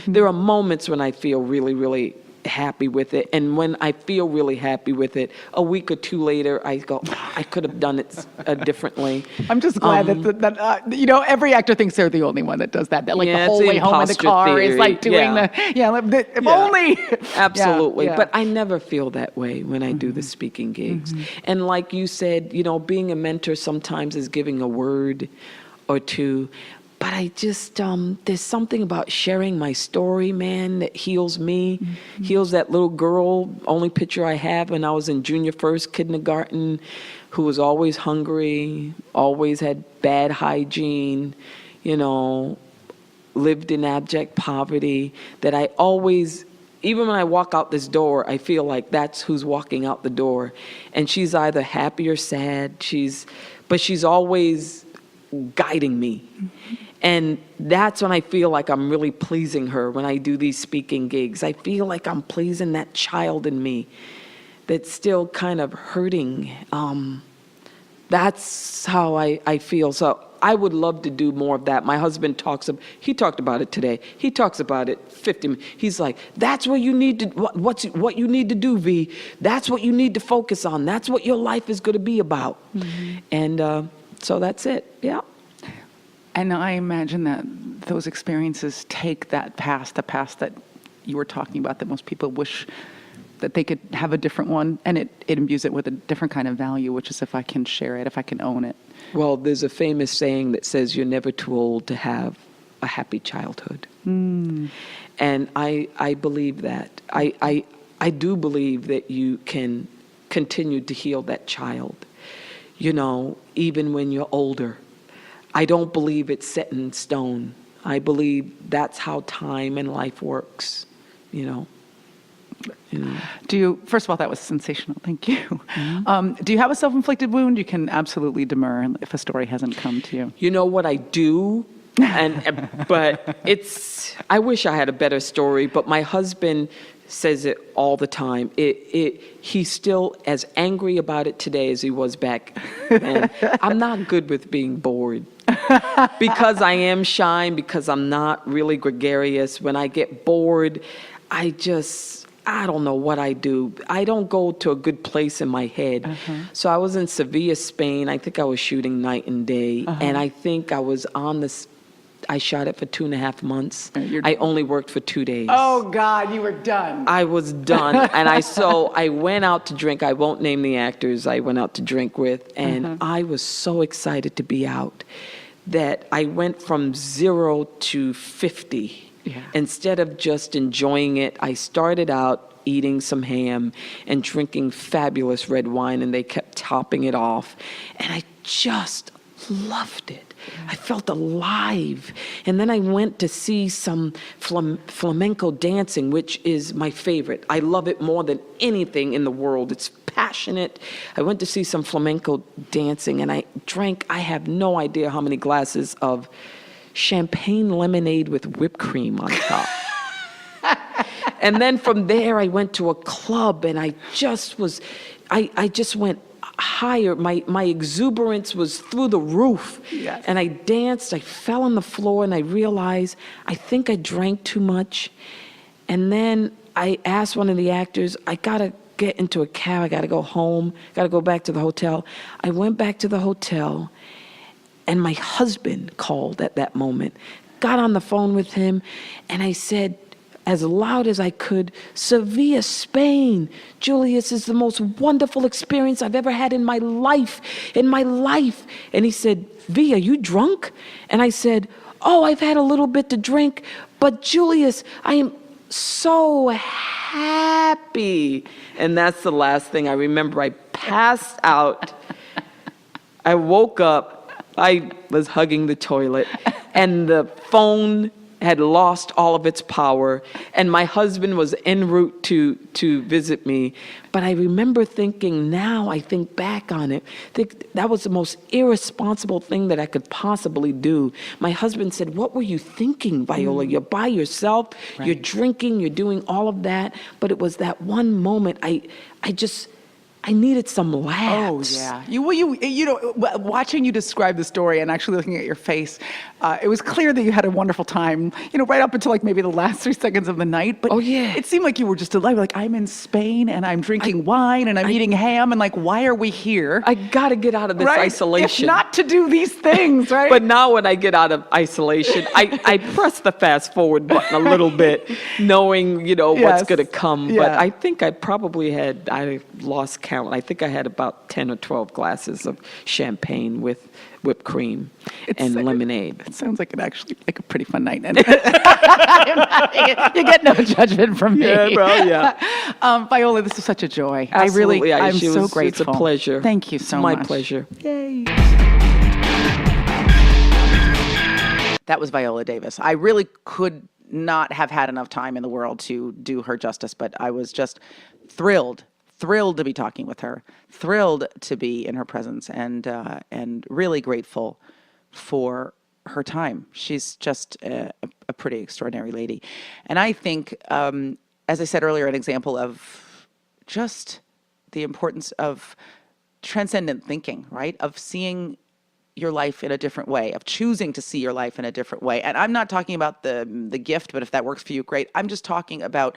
There are moments when I feel really, really happy with it, and when I feel really happy with it, a week or two later, I go, I could have done it differently. I'm just glad that you know, every actor thinks they're the only one that does that. That like the whole way home in the car is like doing if only. Absolutely. But I never feel that way when I do the speaking gigs. And like you said, you know, being a mentor sometimes is giving a word or two. But I just, there's something about sharing my story, man, that heals me, heals that little girl, only picture I have when I was in junior first kindergarten, who was always hungry, always had bad hygiene, you know, lived in abject poverty, that I always, even when I walk out this door, I feel like that's who's walking out the door. And she's either happy or sad, but she's always guiding me. And that's when I feel like I'm really pleasing her when I do these speaking gigs. I feel like I'm pleasing that child in me that's still kind of hurting, That's how I feel. So I would love to do more of that. My husband he talked about it today. He talks about it 50 minutes. He's like, that's what you need to, what you need to do, V. That's what you need to focus on. That's what your life is going to be about. And so that's it. Yeah. And I imagine that those experiences take that past, the past that you were talking about, that most people wish that they could have a different one, and it imbues it with a different kind of value, which is if I can share it, if I can own it. Well, there's a famous saying that says you're never too old to have a happy childhood. And I believe that. I do believe that you can continue to heal that child, even when you're older. I don't believe it's set in stone. I believe that's how time and life works, Do you, first of all, that was sensational. Thank you. Do you have a self-inflicted wound? You can absolutely demur if a story hasn't come to you. You know what I do? But I wish I had a better story, but my husband says it all the time. He's still as angry about it today as he was back then. I'm not good with being bored. Because I am shy, because I'm not really gregarious. When I get bored, I don't know what I do. I don't go to a good place in my head. So I was in Sevilla, Spain. I think I was shooting night and day. And I think I was I shot it for 2.5 months. I only worked for 2 days. Oh, God, you were done. I was done. And I went out to drink. I won't name the actors I went out to drink with. And I was so excited to be out that I went from 0 to 50. Yeah. Instead of just enjoying it, I started out eating some ham and drinking fabulous red wine, and they kept topping it off. And I just loved it. I felt alive. And then I went to see some flamenco dancing, which is my favorite. I love it more than anything in the world. It's passionate. I went to see some flamenco dancing, and I have no idea how many glasses of champagne lemonade with whipped cream on top. And then from there, I went to a club, and I just went higher. My exuberance was through the roof. Yes. And I danced. I fell on the floor, and I realized I think I drank too much. And then I asked one of the actors, I got to get into a cab. I got to go home. Got to go back to the hotel. I went back to the hotel, and my husband called at that moment. Got on the phone with him, and I said, as loud as I could, Sevilla, Spain. Julius, is the most wonderful experience I've ever had in my life. And he said, V, are you drunk? And I said, oh, I've had a little bit to drink, but Julius, I am so happy. And that's the last thing I remember. I passed out. I woke up. I was hugging the toilet, and the phone had lost all of its power, and my husband was en route to visit me. But I remember thinking, now I think back on it, that was the most irresponsible thing that I could possibly do. My husband said, what were you thinking, Viola? You're by yourself, right. You're drinking, you're doing all of that. But it was that one moment, I needed some laughs. Oh, yeah. Watching you describe the story and actually looking at your face, it was clear that you had a wonderful time, right up until like maybe the last 3 seconds of the night. But it seemed like you were just alive. Like, I'm in Spain and I'm drinking wine and I'm eating ham, and like, why are we here? I got to get out of this isolation. If not to do these things, right? But now when I get out of isolation, I press the fast forward button a little bit, knowing, what's going to come. Yeah. But I think I lost count. I think I had about 10 or 12 glasses of champagne with whipped cream and lemonade. It sounds like like a pretty fun night. You get no judgment from me. Yeah, well, yeah. Viola, this is such a joy. Absolutely. I'm so grateful. It's a pleasure. Thank you so much. My pleasure. Yay. That was Viola Davis. I really could not have had enough time in the world to do her justice, but I was just thrilled to be talking with her, thrilled to be in her presence, and really grateful for her time. She's just a pretty extraordinary lady. And I think, as I said earlier, an example of just the importance of transcendent thinking, right? Of seeing your life in a different way, of choosing to see your life in a different way. And I'm not talking about the gift, but if that works for you, great. I'm just talking about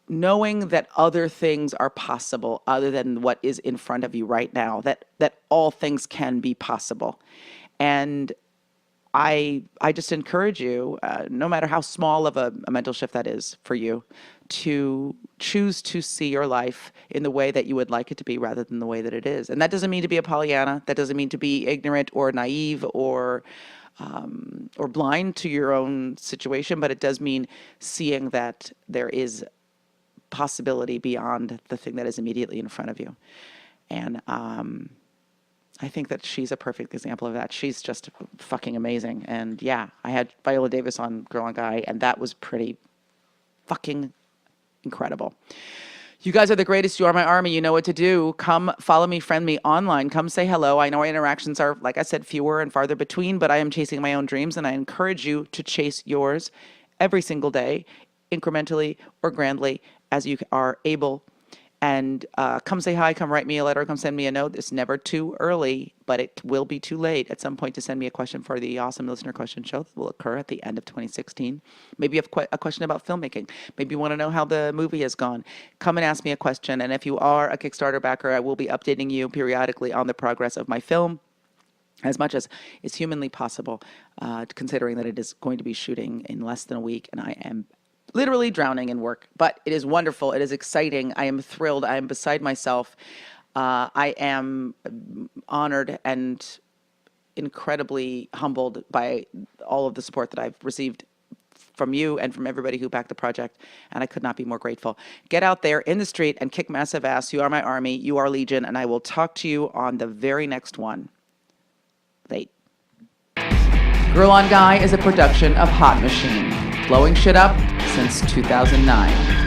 knowing that other things are possible other than what is in front of you right now, that all things can be possible. And I just encourage you, no matter how small of a mental shift that is for you, to choose to see your life in the way that you would like it to be rather than the way that it is. And that doesn't mean to be a Pollyanna. That doesn't mean to be ignorant or naive or blind to your own situation, but it does mean seeing that there is possibility beyond the thing that is immediately in front of you. And I think that she's a perfect example of that. She's just fucking amazing. And yeah, I had Viola Davis on Girl on Guy, and that was pretty fucking incredible. You guys are the greatest. You are my army. You know what to do. Come follow me, friend me online. Come say hello. I know our interactions are, like I said, fewer and farther between, but I am chasing my own dreams, and I encourage you to chase yours every single day, incrementally or grandly, as you are able. And come say hi, come write me a letter, come send me a note. It's never too early, but it will be too late at some point to send me a question for the awesome listener question show that will occur at the end of 2016. Maybe you have a question about filmmaking. Maybe you want to know how the movie has gone. Come and ask me a question. And if you are a Kickstarter backer, I will be updating you periodically on the progress of my film, as much as is humanly possible, considering that it is going to be shooting in less than a week, and I am literally drowning in work. But it is wonderful. It is exciting. I am thrilled. I am beside myself. I am honored and incredibly humbled by all of the support that I've received from you and from everybody who backed the project, and I could not be more grateful. Get out there in the street and kick massive ass. You are my army. You are Legion, and I will talk to you on the very next one. Late. Girl on Guy is a production of Hot Machine, blowing shit up since 2009.